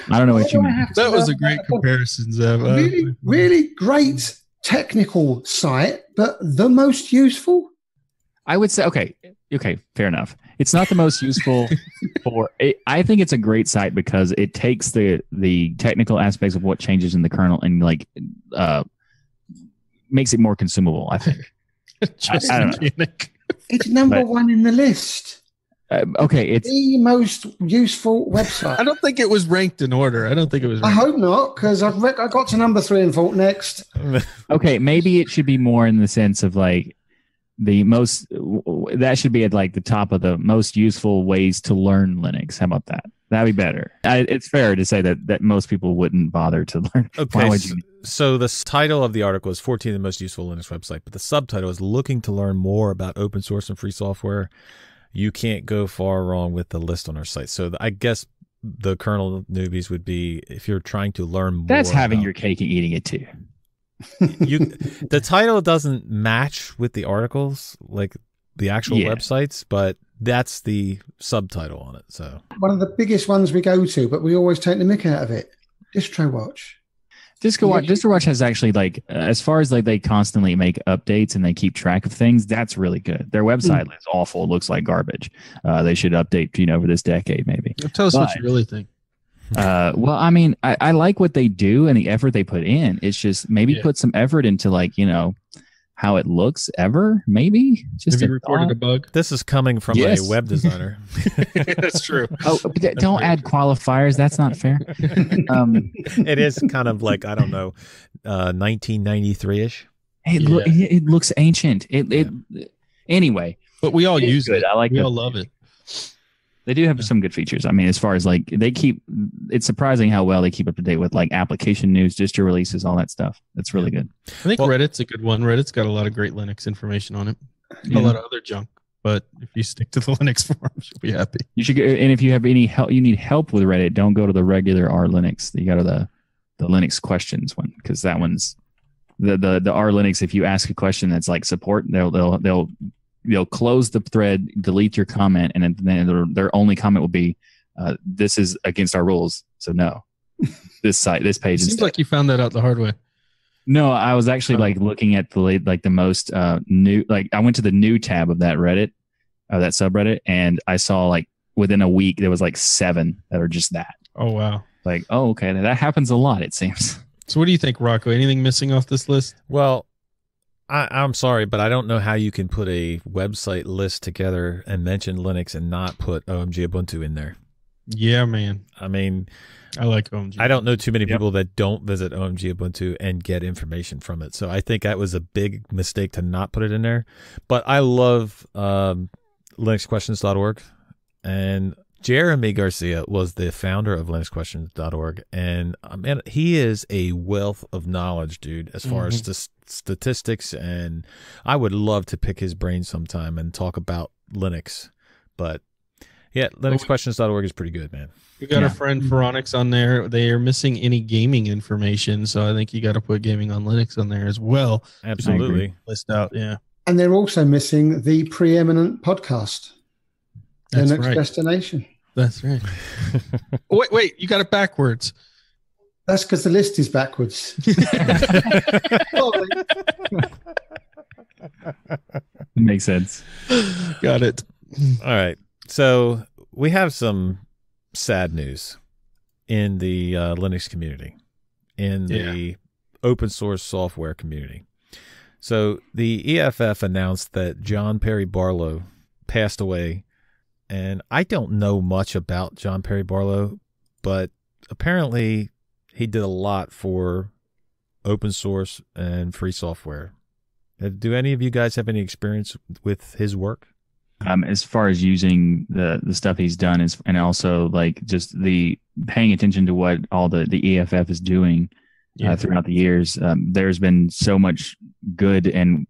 don't know what you mean. That was a great comparison, Zeb. Really great technical site, but the most useful? I would say, okay, fair enough. It's not the most useful for it. I think it's a great site because it takes the technical aspects of what changes in the kernel and like makes it more consumable, I think. Just I don't know. It's number one in the list. Okay, it's the most useful website. I don't think it was ranked in order. I don't think it was ranked. I hope not, because I got to number 3 and thought next. Okay, maybe it should be more in the sense of like the most, that should be at like the top of the most useful ways to learn Linux. How about that? That'd be better. It's fair to say that most people wouldn't bother to learn. Okay, so the title of the article is 14 of the most useful Linux website, but the subtitle is looking to learn more about open source and free software. You can't go far wrong with the list on our site. So I guess the kernel newbies would be if you're trying to learn more. That's having your cake and eating it too. The title doesn't match with the articles, like the actual websites, but that's the subtitle on it. So one of the biggest ones we go to, but we always take the mick out of it. Distro Watch. Distro Watch has actually like as far as like they constantly make updates and they keep track of things. That's really good. Their website is awful. It looks like garbage. They should update over this decade maybe. Tell us what you really think. Well, I mean, I like what they do and the effort they put in. It's just maybe put some effort into like, how it looks ever, maybe. Just have you reported a bug? This is coming from a web designer. That's true. Oh, don't add qualifiers. That's not fair. It is kind of like, I don't know, 1993-ish. It looks ancient. Anyway. But we all use it. I like we all love it. They do have some good features. I mean, as far as like it's surprising how well they keep up to date with like application news, distro releases, all that stuff. That's really good. I think Reddit's a good one. Reddit's got a lot of great Linux information on it. A lot of other junk, but if you stick to the Linux forums, you'll be happy. You should go, and if you have any help, you need help with Reddit, don't go to the regular R Linux. You go to the Linux questions one because that one's the R Linux. If you ask a question that's like support, they'll close the thread, delete your comment, and then their only comment will be, "This is against our rules, so no." This page. Seems like you found that out the hard way. No, I was actually like looking at the most new. Like I went to the new tab of that Reddit, that subreddit, and I saw like within a week there was like 7 that are just that. Oh wow! Like okay, that happens a lot. It seems. So what do you think, Rocco? Anything missing off this list? Well, I'm sorry, but I don't know how you can put a website list together and mention Linux and not put OMG Ubuntu in there. Yeah, man. I mean, I like OMG. I don't know too many people that don't visit OMG Ubuntu and get information from it. So I think that was a big mistake to not put it in there. But I love LinuxQuestions.org. And Jeremy Garcia was the founder of LinuxQuestions.org. And man, he is a wealth of knowledge, dude, as far as statistics. And I would love to pick his brain sometime and talk about Linux. But yeah, LinuxQuestions.org is pretty good, man. We got our friend Phoronix on there. They are missing any gaming information. So I think you got to put gaming on Linux on there as well. Absolutely. List out, yeah. And they're also missing the preeminent podcast. That's Linux right. Destination. That's right. Wait, you got it backwards. That's because the list is backwards. Makes sense. Got it. All right. So we have some sad news in the Linux community, in the open source software community. So the EFF announced that John Perry Barlow passed away. And I don't know much about John Perry Barlow, but apparently he did a lot for open source and free software. Do any of you guys have any experience with his work? As far as using the stuff he's done and also like just the paying attention to what all the EFF is doing throughout the years, there's been so much good, and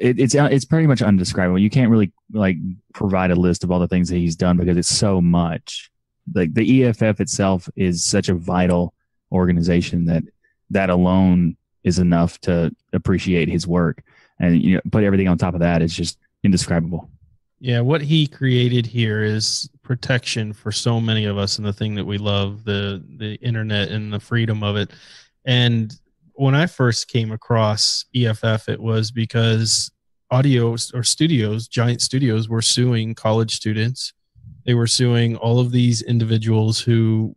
it's pretty much undescribable. You can't really like provide a list of all the things that he's done because it's so much. Like the EFF itself is such a vital organization that alone is enough to appreciate his work, and put everything on top of that is just indescribable. Yeah, what he created here is protection for so many of us, and the thing that we love, the internet and the freedom of it. And when I first came across EFF, it was because audios or studios, giant studios, were suing college students. They were suing all of these individuals who,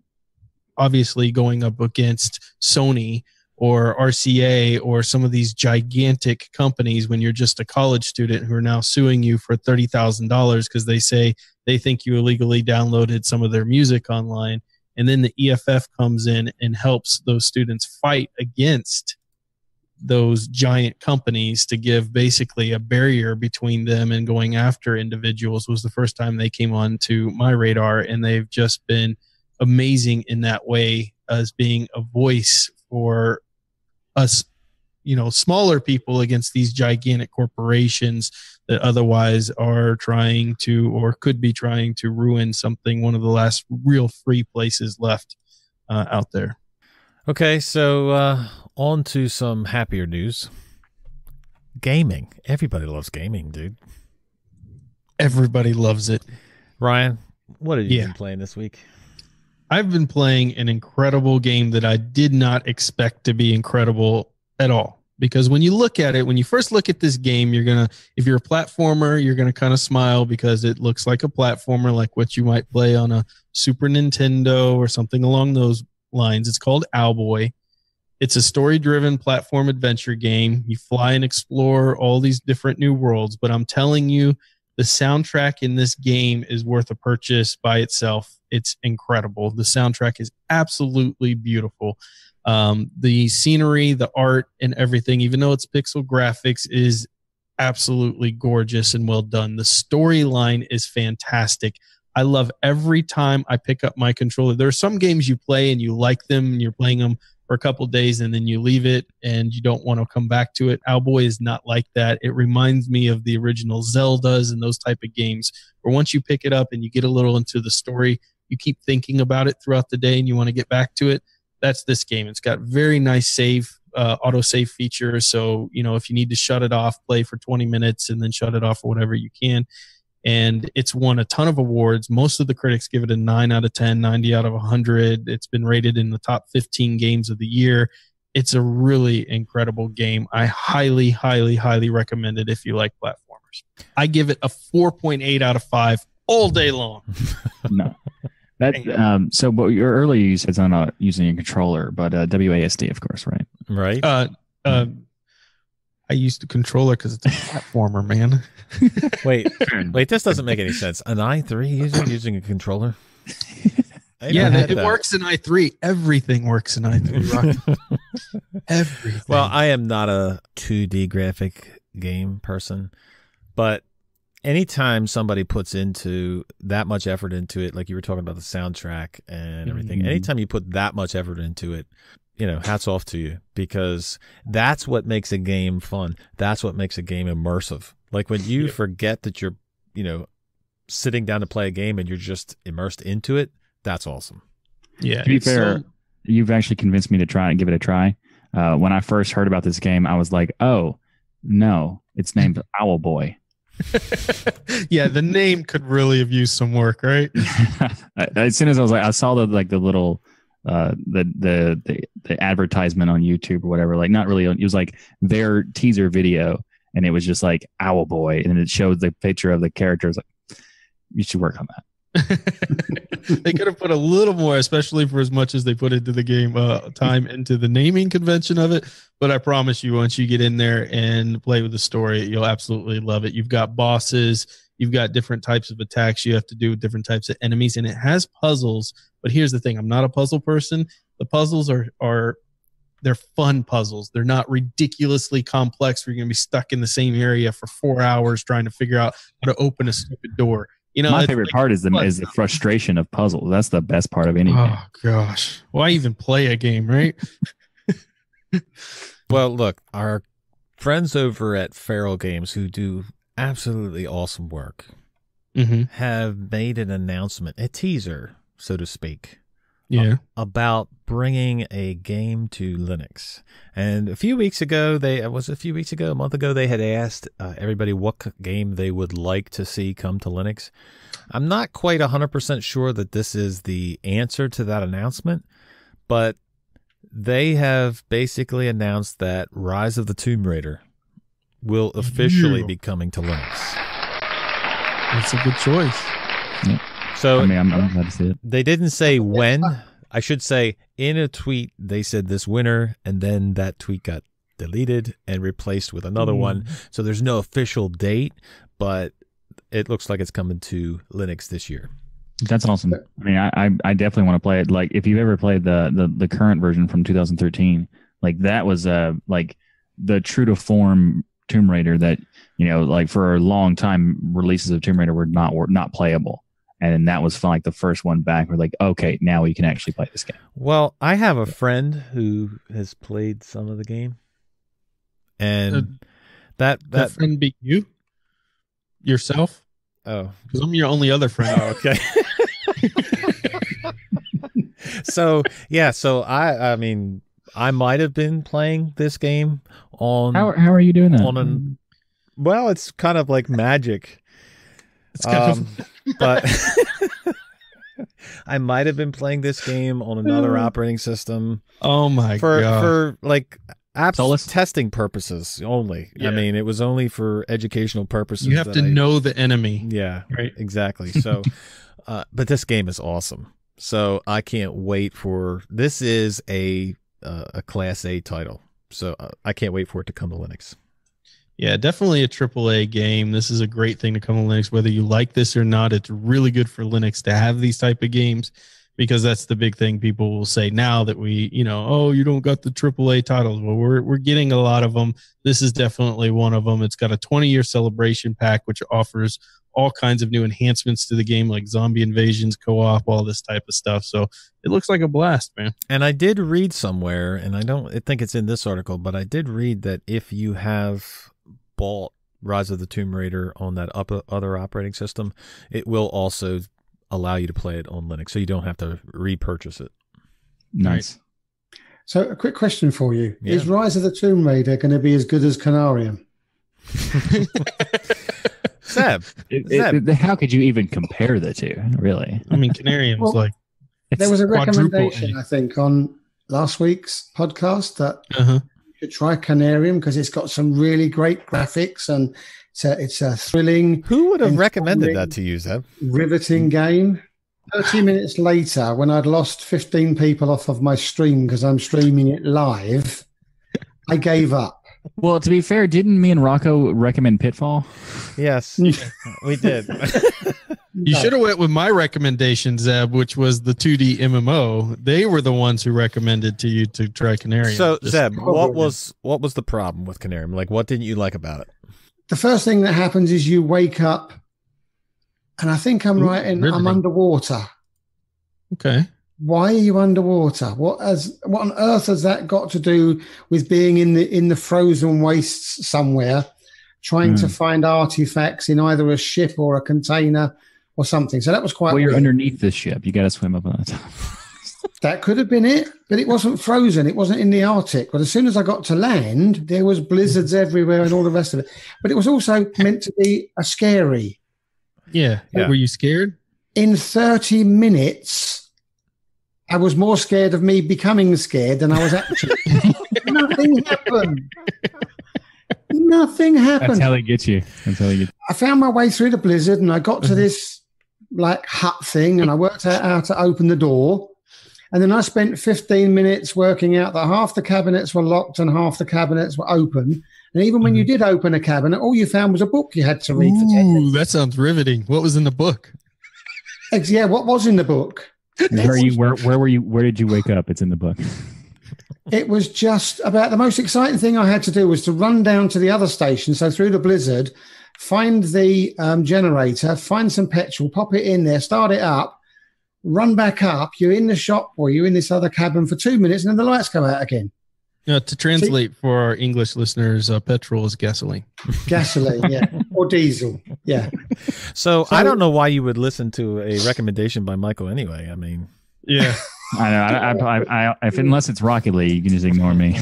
obviously going up against Sony or RCA or some of these gigantic companies when you're just a college student, who are now suing you for $30,000 because they say they think you illegally downloaded some of their music online. And then the EFF comes in and helps those students fight against those giant companies to give basically a barrier between them and going after individuals. Was the first time they came on to my radar, and they've just been amazing in that way, as being a voice for us, smaller people against these gigantic corporations that otherwise are trying to, or could be trying to, ruin something, one of the last real free places left out there. Okay, so on to some happier news. Gaming. Everybody loves gaming, dude. Everybody loves it. Ryan, what have you been playing this week? I've been playing an incredible game that I did not expect to be incredible at all. Because when you look at it, when you first look at this game, if you're a platformer, you're going to kind of smile because it looks like a platformer, like what you might play on a Super Nintendo or something along those lines. It's called Owlboy. It's a story-driven platform adventure game. You fly and explore all these different new worlds, but I'm telling you, the soundtrack in this game is worth a purchase by itself. It's incredible. The soundtrack is absolutely beautiful. The scenery, the art, and everything, even though it's pixel graphics, is absolutely gorgeous and well done. The storyline is fantastic. I love every time I pick up my controller. There are some games you play and you like them and you're playing them for a couple of days and then you leave it and you don't want to come back to it. Owlboy is not like that. It reminds me of the original Zeldas and those type of games where once you pick it up and you get a little into the story, you keep thinking about it throughout the day and you want to get back to it. That's this game. It's got very nice auto save features. So, if you need to shut it off, play for 20 minutes and then shut it off or whatever you can. And it's won a ton of awards. Most of the critics give it a 9 out of 10, 90 out of 100. It's been rated in the top 15 games of the year. It's a really incredible game. I highly, highly, highly recommend it if you like platformers. I give it a 4.8 out of 5 all day long. No. So what earlier you said it's not using a controller, but WASD, of course, right? Right. I used a controller because it's a platformer, man. Wait, this doesn't make any sense. An i3 using a controller? It works in i3. Everything works in i3, Rocco. Everything. Well, I am not a 2D graphic game person, but anytime somebody puts into that much effort into it, like you were talking about the soundtrack and everything, anytime you put that much effort into it, hats off to you, because that's what makes a game fun. That's what makes a game immersive. Like when you forget that you're, sitting down to play a game and you're just immersed into it, that's awesome. Yeah. To be fair, you've actually convinced me to try and give it a try. When I first heard about this game, I was like, oh, no, it's named Owlboy. Yeah, the name could really have used some work, right? As soon as I saw the little the advertisement on YouTube or whatever, like not really, it was like their teaser video, and it was just like Owlboy, and it showed the picture of the characters. Like, you should work on that. They could have put a little more, especially for as much as they put into the game time into the naming convention of it. But I promise you, once you get in there and play with the story, you'll absolutely love it. You've got bosses, you've got different types of attacks you have to do with different types of enemies, and it has puzzles. But here's the thing: I'm not a puzzle person. The puzzles are they're fun puzzles. They're not ridiculously complex where you're going to be stuck in the same area for 4 hours trying to figure out how to open a stupid door. You know, my favorite part is the frustration of puzzles. That's the best part of any game. Oh gosh, why even play a game, right? Well, look, our friends over at Feral Games, who do absolutely awesome work, have made an announcement, a teaser, so to speak, about bringing a game to Linux. And a month ago, they had asked everybody what game they would like to see come to Linux. I'm not quite 100% sure that this is the answer to that announcement, but they have basically announced that Rise of the Tomb Raider will officially be coming to Linux. That's a good choice. Yeah. So I mean, I'm glad to see it. They didn't say when. I should say in a tweet they said this winter, and then that tweet got deleted and replaced with another one. So there's no official date, but it looks like it's coming to Linux this year. That's awesome. I mean, I definitely want to play it. Like, if you've ever played the current version from 2013, like that was like the true to form Tomb Raider that, you know, like for a long time releases of Tomb Raider were not playable. And then that was fun, like the first one back. We're like, okay, now we can actually play this game. Well, I have a friend who has played some of the game, and that friend be you yourself. Oh, because I'm your only other friend. Oh, okay. So I mean, I might have been playing this game on. How are you doing that? Well, it's kind of like magic. It's kind of, but I might have been playing this game on another operating system. Oh my god! For like testing purposes only. Yeah. I mean, it was only for educational purposes. You have to know the enemy. Yeah, right. Exactly. So, but this game is awesome. So I can't wait for this. Is a Class A title. So I can't wait for it to come to Linux. Yeah, definitely a AAA game. This is a great thing to come to Linux. Whether you like this or not, it's really good for Linux to have these type of games, because that's the big thing people will say now that we, you know, oh, you don't got the AAA titles. Well, we're getting a lot of them. This is definitely one of them. It's got a 20-year celebration pack, which offers all kinds of new enhancements to the game, like zombie invasions, co-op, all this type of stuff. So it looks like a blast, man. And I did read somewhere, and I think it's in this article, but I did read that if you have bought Rise of the Tomb Raider on that other operating system, it will also allow you to play it on Linux, so you don't have to repurchase it. Nice. So a quick question for you. Yeah. Is Rise of the Tomb Raider going to be as good as Canarium? Zeb, how could you even compare the two, really? I mean, Canarium was like... There was a recommendation, I think, on last week's podcast that you should try Canarium because it's got some really great graphics and it's a thrilling... Who would have recommended that to you, Zeb? Riveting game. 30 minutes later, when I'd lost 15 people off of my stream because I'm streaming it live, I gave up. Well, to be fair, didn't me and Rocco recommend Pitfall? Yes, we did. You should have went with my recommendation, Zeb, which was the 2D MMO. They were the ones who recommended to you to try Canary. So, Zeb, what was the problem with Canary? Like, what didn't you like about it? The first thing that happens is you wake up, and I think I'm right in I'm underwater. Okay. Why are you underwater? What on earth has that got to do with being in the frozen wastes somewhere, trying to find artifacts in either a ship or a container or something? So that was quite. Well, weird. You're underneath this ship. You got to swim up on the top. That could have been it, but it wasn't frozen. It wasn't in the Arctic. But as soon as I got to land, there was blizzards everywhere and all the rest of it. But it was also meant to be a scary. Yeah. Were you scared? In 30 minutes. I was more scared of me becoming scared than I was actually. Nothing happened. Nothing happened. That's how they get you. That's how they get you. I found my way through the blizzard and I got to this like hut thing and I worked out how to open the door. And then I spent 15 minutes working out that half the cabinets were locked and half the cabinets were open. And even when you did open a cabinet, all you found was a book you had to read for 10 minutes. That sounds riveting. What was in the book? Yeah, what was in the book? Where were you? Where did you wake up? It's in the book. It was just about the most exciting thing I had to do was to run down to the other station. So through the blizzard, find the generator, find some petrol, pop it in there, start it up, run back up. You're in the shop or you're in this other cabin for 2 minutes and then the lights go out again. To translate for our English listeners, petrol is gasoline. Gasoline, yeah. Or diesel, yeah. So I don't know why you would listen to a recommendation by Michael anyway. I mean, yeah. I know. Unless it's Rocket League, you can just ignore me.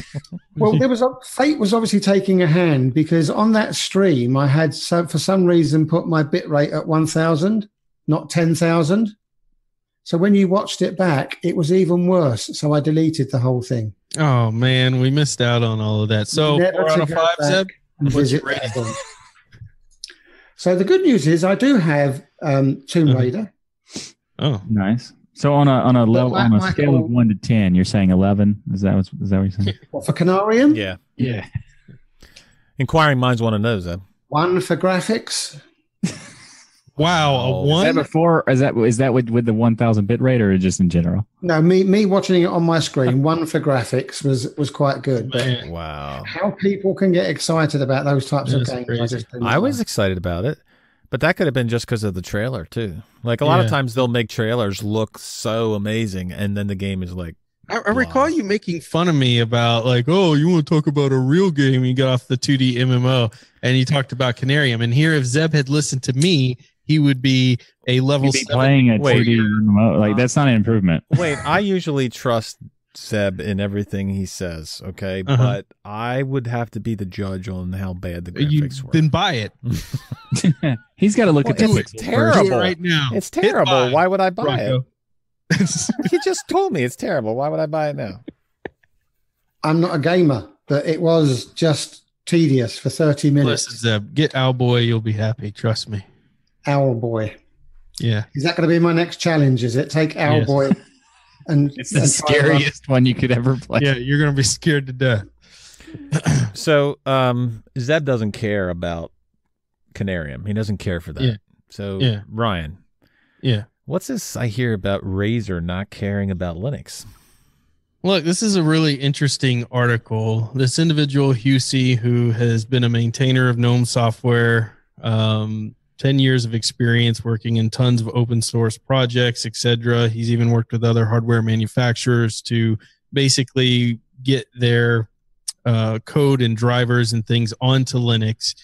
Well, fate was obviously taking a hand because on that stream, I had for some reason put my bit rate at 1,000, not 10,000. So when you watched it back, it was even worse. So I deleted the whole thing. Oh man, we missed out on all of that. So 4 out of 5, Zeb. What's your rating? So the good news is I do have Tomb Raider. Oh, nice. So on a scale of 1 to 10, you're saying 11. Is that what you're saying? What, for Canarian? Yeah. Inquiring minds want to know, Zeb. 1 for graphics. Wow, a 1? Is that before? Is that with the 1,000 bit rate or just in general? No, me watching it on my screen. 1 for graphics was quite good. But wow, how people can get excited about those types of games? I was excited about it, but that could have been just because of the trailer too. Like a lot of times they'll make trailers look so amazing, and then the game is like. I recall you making fun of me about like, oh, you want to talk about a real game? You got off the 2D MMO, and you talked about Canary. And here, if Zeb had listened to me, he would be a level 7 playing a 2D MMO. Like that's not an improvement. Wait, I usually trust Zeb in everything he says, okay? But I would have to be the judge on how bad the graphics were. Then buy it. He's got to look at the It's terrible right now. It's terrible. Why would I buy Rocco. it? He just told me it's terrible. Why would I buy it now? I'm not a gamer, but it was just tedious for 30 minutes. Listen, Zeb, get Owlboy. You'll be happy. Trust me. Owlboy. Yeah. Is that going to be my next challenge? Is it take Owlboy and it's the scariest one you could ever play. Yeah, you're going to be scared to death. So Zeb doesn't care about Canarium. He doesn't care for that. Yeah. So Ryan. Yeah. What's this I hear about Razer not caring about Linux? Look, this is a really interesting article. This individual, Husey, who has been a maintainer of GNOME software, 10 years of experience working in tons of open source projects, etc. He's even worked with other hardware manufacturers to basically get their code and drivers and things onto Linux,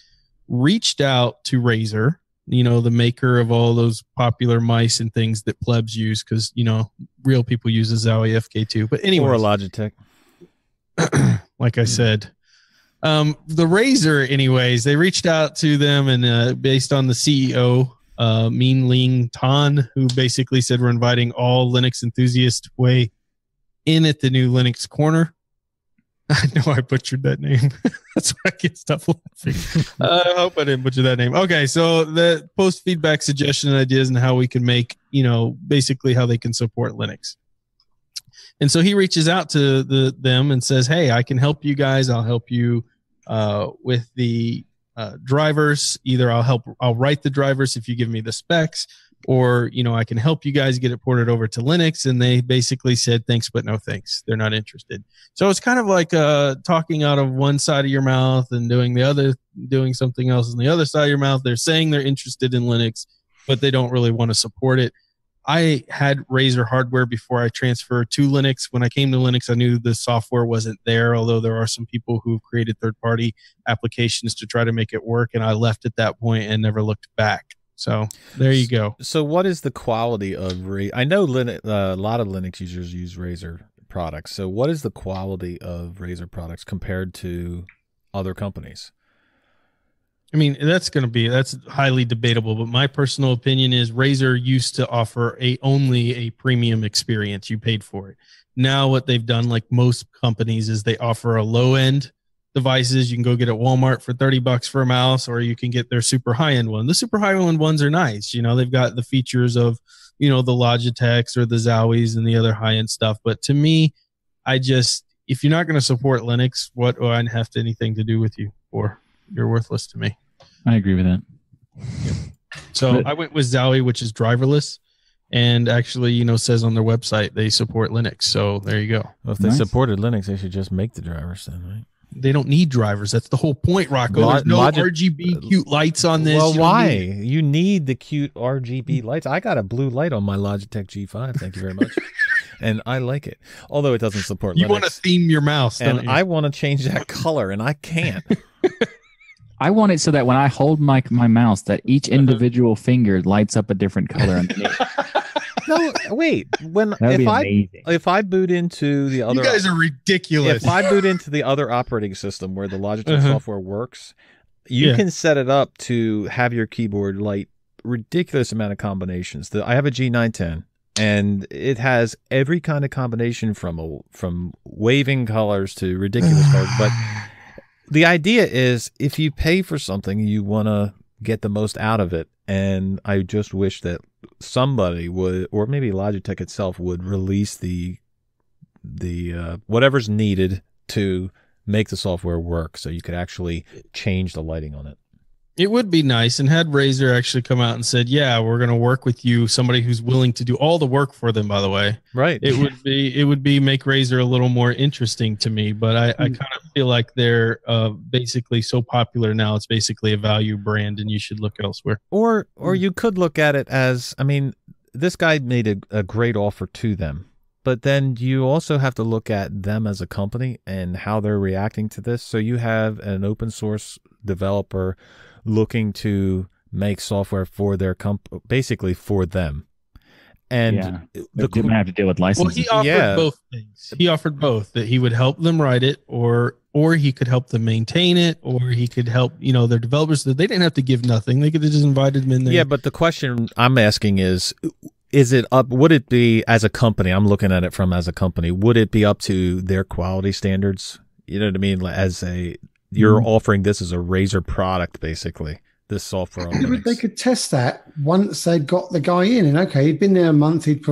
reached out to Razer, you know, the maker of all those popular mice and things that plebs use because, you know, real people use a Zowie FK2. But anyway, or a Logitech. Like I said, the Razer, anyways, they reached out to them and based on the CEO, Min Ling Tan, who basically said we're inviting all Linux enthusiasts way in at the new Linux Corner. I know I butchered that name. That's why I can't stop laughing. I hope I didn't butcher that name. Okay, so the post feedback, suggestion, and ideas, and how we can make, you know, basically how they can support Linux. And so he reaches out to them and says, "Hey, I can help you guys. I'll help you with the drivers. Either I'll write the drivers if you give me the specs, or, you know, I can help you guys get it ported over to Linux." And they basically said, thanks, but no thanks. They're not interested. So it's kind of like talking out of one side of your mouth and doing something else on the other side of your mouth. They're saying they're interested in Linux, but they don't really want to support it. I had Razer hardware before I transferred to Linux. When I came to Linux, I knew the software wasn't there, although there are some people who have created third-party applications to try to make it work, and I left at that point and never looked back. So there you go. So what is the quality of Razer? I know a lot of Linux users use Razer products. So what is the quality of Razer products compared to other companies? I mean, that's highly debatable, but my personal opinion is Razer used to offer only a premium experience. You paid for it. Now what they've done, like most companies, is they offer a low end devices you can go get at Walmart for $30 for a mouse, or you can get their super high-end one. The super high-end ones are nice. You know, they've got the features of, you know, the Logitechs or the Zowies and the other high-end stuff. But to me, if you're not going to support Linux, what do I have anything to do with you for? You're worthless to me. I agree with that. So I went with Zowie, which is driverless, and actually, you know, says on their website they support Linux. So there you go. Well, if they supported Linux, they should just make the drivers then, right? They don't need drivers. That's the whole point, Rocco. There's no RGB cute lights on this. Well, why? You need the cute RGB lights. I got a blue light on my Logitech G5. Thank you very much. And I like it, although it doesn't support Linux. You want to theme your mouse, don't and you? I want to change that color, and I can't. I want it so that when I hold my mouse, that each individual finger lights up a different color underneath. No, wait. If I boot into the other, you guys are ridiculous. If I boot into the other operating system where the Logitech software works, you can set it up to have your keyboard light ridiculous amount of combinations. I have a G910, and it has every kind of combination from waving colors to ridiculous colors. But the idea is, if you pay for something, you want to get the most out of it. And I just wish that somebody would, or maybe Logitech itself would, release the whatever's needed to make the software work, so you could actually change the lighting on it. It would be nice, and had Razer actually come out and said, yeah, we're going to work with you, somebody who's willing to do all the work for them, by the way. Right. It would be make Razer a little more interesting to me, but I kind of feel like they're basically so popular now, it's basically a value brand, and you should look elsewhere. Or you could look at it as, I mean, this guy made a great offer to them, but then you also have to look at them as a company and how they're reacting to this. So you have an open source developer looking to make software for their basically for them, and they didn't have to deal with licenses. Well, he offered both things. He offered both, that he would help them write it, or he could help them maintain it, or he could help, you know, their developers. That they didn't have to give nothing; they could have just invited them in there. Yeah, but the question I'm asking is it up? Would it be, as a company? I'm looking at it from as a company. Would it be up to their quality standards? You know what I mean? You're offering this as a Razer product, basically, this software on Linux. They could test that once they'd got the guy in, and okay, he'd been there a month. He'd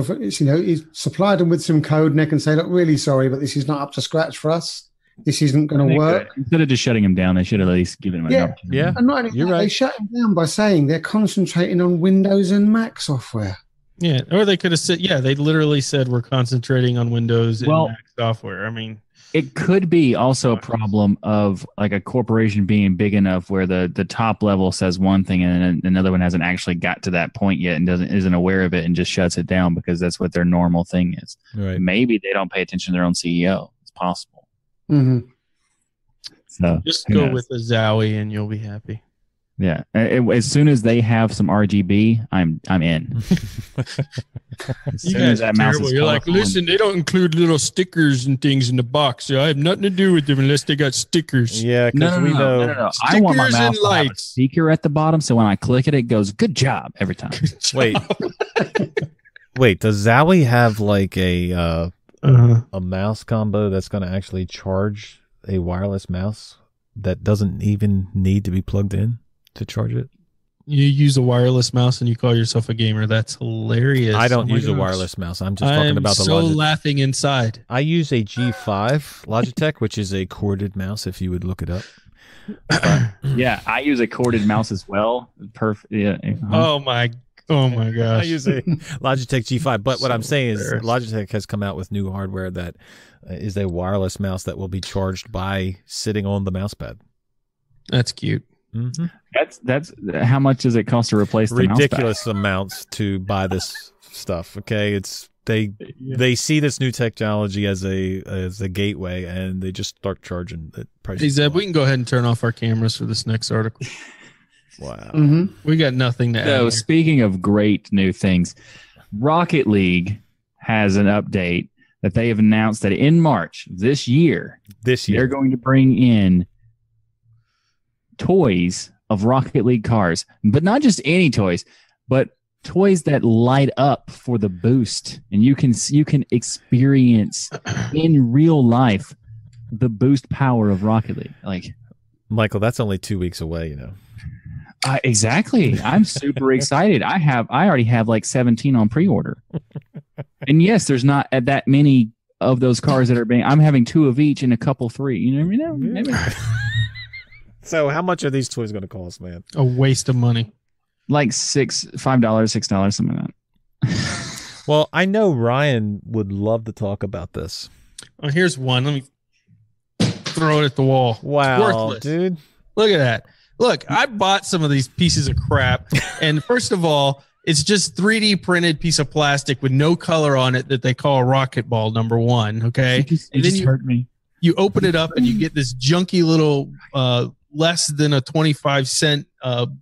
supplied them with some code, and they can say, "Look, really sorry, but this is not up to scratch for us. This isn't going to work." Instead of just shutting him down, they should at least given him an opportunity. Yeah, and not only you're that, right. They shut him down by saying they're concentrating on Windows and Mac software. Yeah, or they could have said, they literally said we're concentrating on Windows and Mac software. I mean, it could be also a problem of like a corporation being big enough where the top level says one thing and then another one hasn't actually got to that point yet and isn't aware of it and just shuts it down because that's what their normal thing is. Right. Maybe they don't pay attention to their own CEO. It's possible. Mm-hmm. So just go with a Zowie and you'll be happy. Yeah. As soon as they have some RGB, I'm in. As soon as that mouse is You're like, listen, they don't include little stickers and things in the box. So I have nothing to do with them unless they got stickers. Yeah, because we know. No. I want my mouse to have a speaker at the bottom, so when I click it, it goes, good job, every time. Wait, does Zowie have like a mouse combo that's going to actually charge a wireless mouse that doesn't even need to be plugged in to charge it? You use a wireless mouse and you call yourself a gamer. That's hilarious. I don't use a wireless mouse. I'm just talking about the Logitech. I'm so laughing inside. I use a G5 Logitech, which is a corded mouse, if you would look it up. Yeah, I use a corded mouse as well. Perfect. Yeah. Oh my gosh. I use a Logitech G5. But what I'm saying is Logitech has come out with new hardware that is a wireless mouse that will be charged by sitting on the mouse pad. That's cute. Mm-hmm. That's how much does it cost to replace the ridiculous amounts to buy this stuff. Okay, it's they see this new technology as a gateway and they just start charging the price. Hey Zeb, we can go ahead and turn off our cameras for this next article. Wow, we got nothing to add. So speaking of great new things, Rocket League has an update that they have announced that in March this year they're going to bring in toys of Rocket League cars, but not just any toys, but toys that light up for the boost, and you can experience in real life the boost power of Rocket League. Like, Michael, that's only 2 weeks away, you know. Exactly. I'm super excited. I already have like 17 on pre-order. And yes, there's not that many of those cars that are being. I'm having 2 of each and a couple 3. You never know. Maybe. So, how much are these toys going to cost, man? A waste of money. Like $5, $6, something like that. Well, I know Ryan would love to talk about this. Oh, here's one. Let me throw it at the wall. Wow, worthless. Dude. Look at that. Look, I bought some of these pieces of crap. And first of all, it's just 3D printed piece of plastic with no color on it that they call a rocket ball, number one. Okay. It just hurt me. You open it up and you get this junky little, less than a 25-cent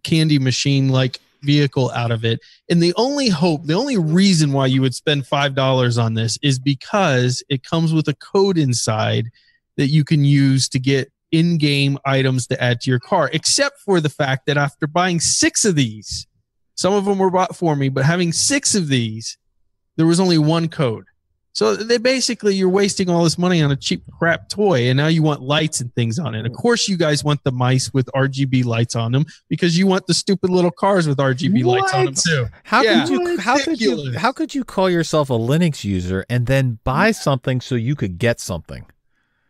candy machine like vehicle out of it. And the only reason why you would spend $5 on this is because it comes with a code inside that you can use to get in-game items to add to your car, except for the fact that after buying 6 of these, some of them were bought for me, but having 6 of these, there was only one code. So they basically, you're wasting all this money on a cheap crap toy, and now you want lights and things on it. Of course, you guys want the mice with RGB lights on them because you want the stupid little cars with RGB lights on them too. How could you call yourself a Linux user and then buy something so you could get something?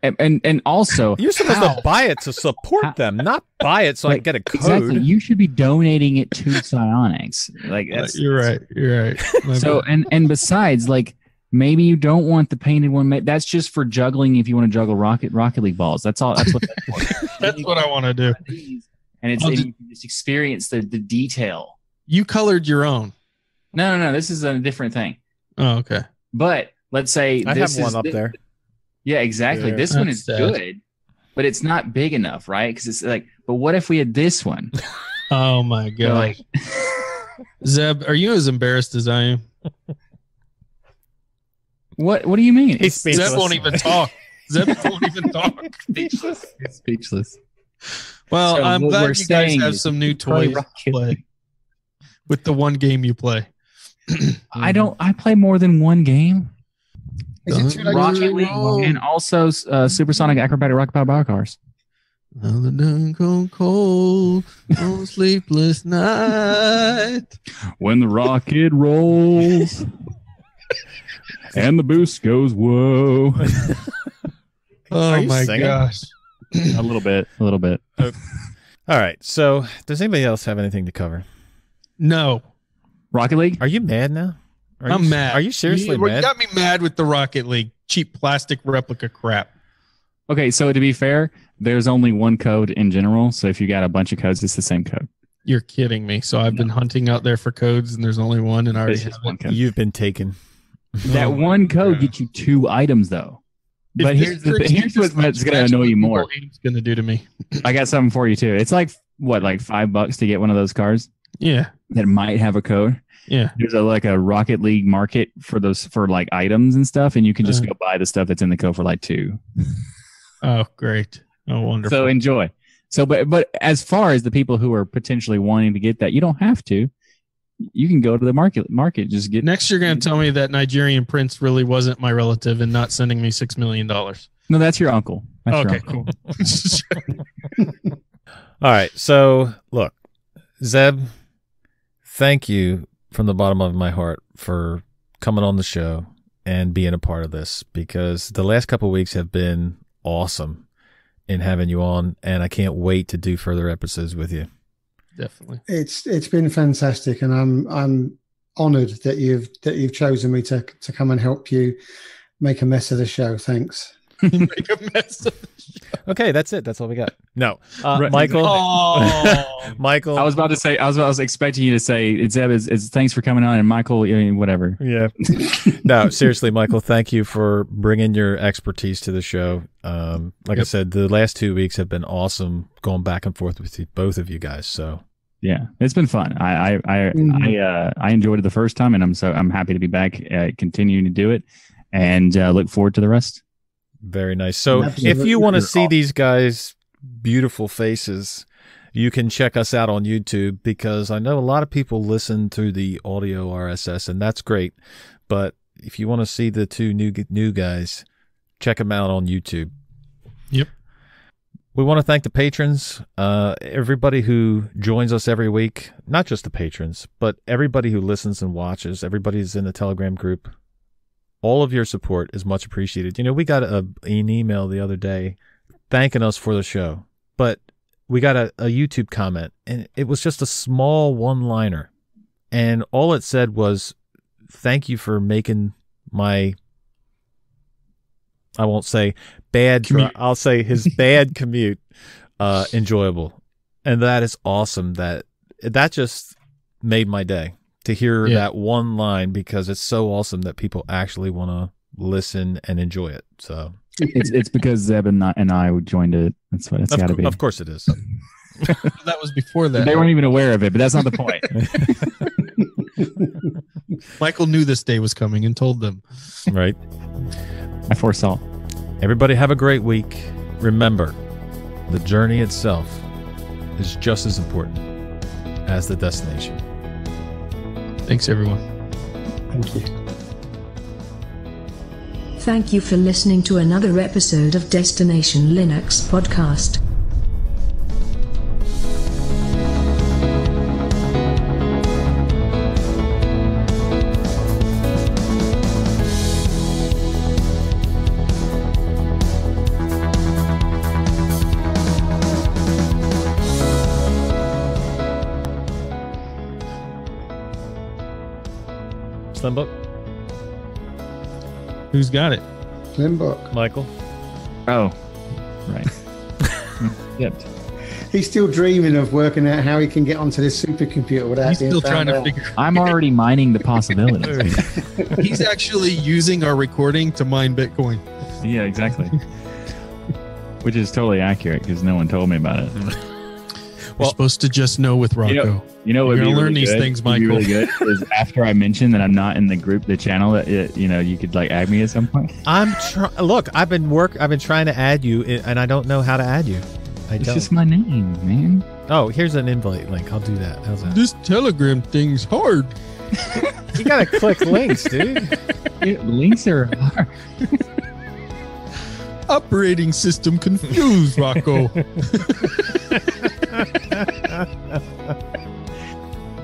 And also, you're supposed to buy it to support them, not buy it so I can get a code. Exactly. You should be donating it to Psionics. Like you're right. You're right. So and besides, like, maybe you don't want the painted one. That's just for juggling. If you want to juggle Rocket League balls, that's all. That's what that's for. That's what I want to do. And you can just experience the detail. You colored your own. No. This is a different thing. Oh, okay. But let's say I have one up there. Yeah, exactly. Yeah, this one is good, but it's not big enough, right? Because it's like, but what if we had this one? Oh my god! Like, Zeb, are you as embarrassed as I am? What do you mean? Zeb won't even talk. Zeb won't even talk. Speechless. Well, so I'm glad you guys have some new toys to play with the one game you play. I play more than one game. Is it too late Rocket League and also Supersonic Acrobatic Rocket Power Cars. On the dun cold, on sleepless night. When the rocket rolls and the boost goes whoa. Oh my gosh. A little bit. All right. So does anybody else have anything to cover? No. Rocket League? Are you mad now? I'm mad. Are you seriously mad? You got me mad with the Rocket League cheap plastic replica crap. Okay, so to be fair, there's only one code in general. So if you got a bunch of codes, it's the same code. You're kidding me. So I've been hunting out there for codes, and there's only one, and I already have one code. You've been taken. That one code gets you 2 items, though. But here's what's going to annoy you more. It's going to do to me. I got something for you too. It's like what, like $5 to get one of those cars? Yeah. That might have a code. Yeah. There's a Rocket League market for like items and stuff, and you can just go buy the stuff that's in the code for like 2. Oh, great. Oh, wonderful. So enjoy. So, but as far as the people who are potentially wanting to get that, you don't have to. You can go to the market. Just get. Next, you're going to tell me that Nigerian prince really wasn't my relative and not sending me $6 million. No, that's your uncle. That's okay, your uncle. Cool. All right. So, look, Zeb, thank you from the bottom of my heart for coming on the show and being a part of this, because the last couple of weeks have been awesome in having you on, and I can't wait to do further episodes with you. Definitely. It's been fantastic, and I'm honored that you've chosen me to come and help you make a mess of the show. Thanks. Make a mess of the show. Okay, that's it. That's all we got. No, Right. Michael. Oh. Michael. I was about to say. I was expecting you to say, "Zeb, is thanks for coming on," and Michael, whatever. Yeah. No, seriously, Michael, thank you for bringing your expertise to the show. Like I said, the last 2 weeks have been awesome, going back and forth with both of you guys. So yeah, it's been fun. I enjoyed it the first time, and I'm happy to be back, continuing to do it, and look forward to the rest. Very nice. So Absolutely. if you want to see these guys' beautiful faces, you can check us out on YouTube, because I know a lot of people listen through the audio RSS, and that's great. But if you want to see the two new guys, check them out on YouTube. Yep. We want to thank the patrons, everybody who joins us every week, not just the patrons, but everybody who listens and watches, everybody who's in the Telegram group. All of your support is much appreciated. You know, we got an email the other day thanking us for the show, but we got a YouTube comment, and it was just a small one-liner. And all it said was, thank you for making my, I won't say bad, I'll say his bad commute enjoyable. And that is awesome. That just made my day to hear that one line, because it's so awesome that people actually want to listen and enjoy it. So it's because Zeb and I joined it. That's what it's got to be. Of course it is. That was before that. They weren't even aware of it, but that's not the point. Michael knew this day was coming and told them. Right. I foresaw. Everybody have a great week. Remember, the journey itself is just as important as the destination. Thanks, everyone. Thank you. Thank you for listening to another episode of Destination Linux Podcast. Slimbook? Who's got it? Slimbook. Michael? Oh, right. Yep. He's still dreaming of working out how he can get onto this supercomputer without He's being still trying found to out. figure. I'm already mining the possibilities. He's actually using our recording to mine Bitcoin. Yeah, exactly. Which is totally accurate because no one told me about it. We're supposed to just know with Rocco. You know what? You're gonna learn these things, Michael. Really good is after I mention that I'm not in the group, the channel, that you could like add me at some point. Look, I've been trying to add you, and I don't know how to add you. It's just my name, man. Oh, here's an invite link. I'll do that. How's that? This Telegram thing's hard. You gotta click links, dude. Links are hard. Operating system confused, Rocco.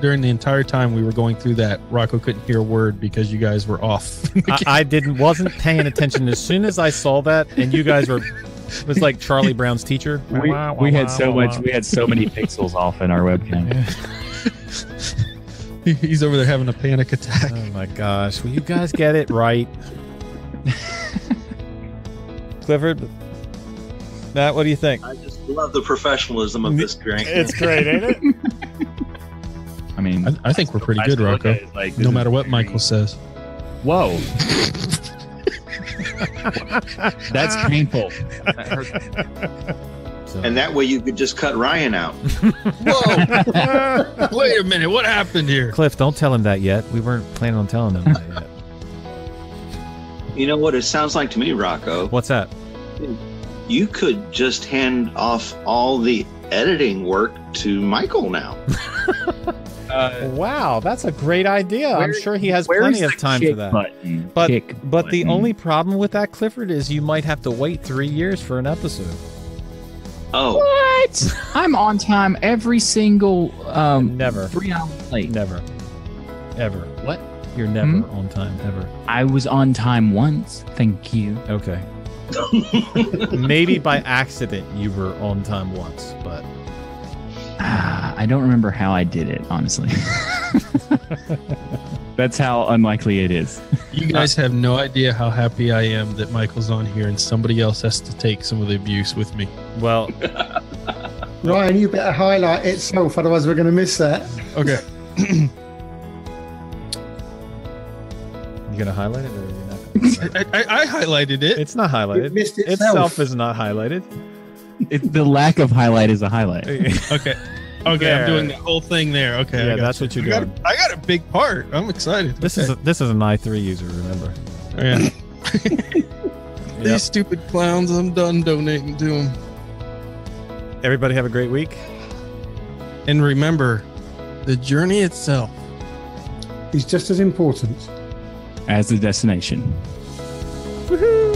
During the entire time we were going through that, Rocco couldn't hear a word because you guys were off. I wasn't paying attention. As soon as I saw that, and you guys were, it was like Charlie Brown's teacher. We had so many pixels off in our webcam. He's over there having a panic attack. Oh my gosh! Will you guys get it right? Clifford, Matt, what do you think? I just love the professionalism of this drink. It's great, ain't it? I mean, I think we're pretty good, Rocco. Like, no matter what Michael says. Whoa. That's painful. That hurts. And that way you could just cut Ryan out. Whoa! Wait a minute, what happened here? Cliff, don't tell him that yet. We weren't planning on telling him that yet. You know what it sounds like to me, Rocco? What's that? You could just hand off all the editing work to Michael now. Wow, that's a great idea. I'm sure he has plenty of time for that. But the only problem with that, Clifford, is you might have to wait 3 years for an episode. Oh. What? I'm on time every single never 3 hours late. Never. Ever. What? You're never on time, ever. I was on time once. Thank you. Okay. Maybe by accident you were on time once, but I don't remember how I did it, honestly. That's how unlikely it is. You guys have no idea how happy I am that Michael's on here and somebody else has to take some of the abuse with me. Well, Ryan, you better highlight itself, otherwise we're going to miss that. Okay. You gonna highlight it or are you not? I highlighted it. It's not highlighted. It missed itself. Itself is not highlighted. The lack of highlight is a highlight. Okay. Okay, I'm doing the whole thing there. Okay, Yeah, that's what you're doing. I got a big part. I'm excited. This is an i3 user, remember? Yeah. Yep. These stupid clowns, I'm done donating to them. Everybody have a great week. And remember, the journey itself He's just as important As the destination. Woohoo!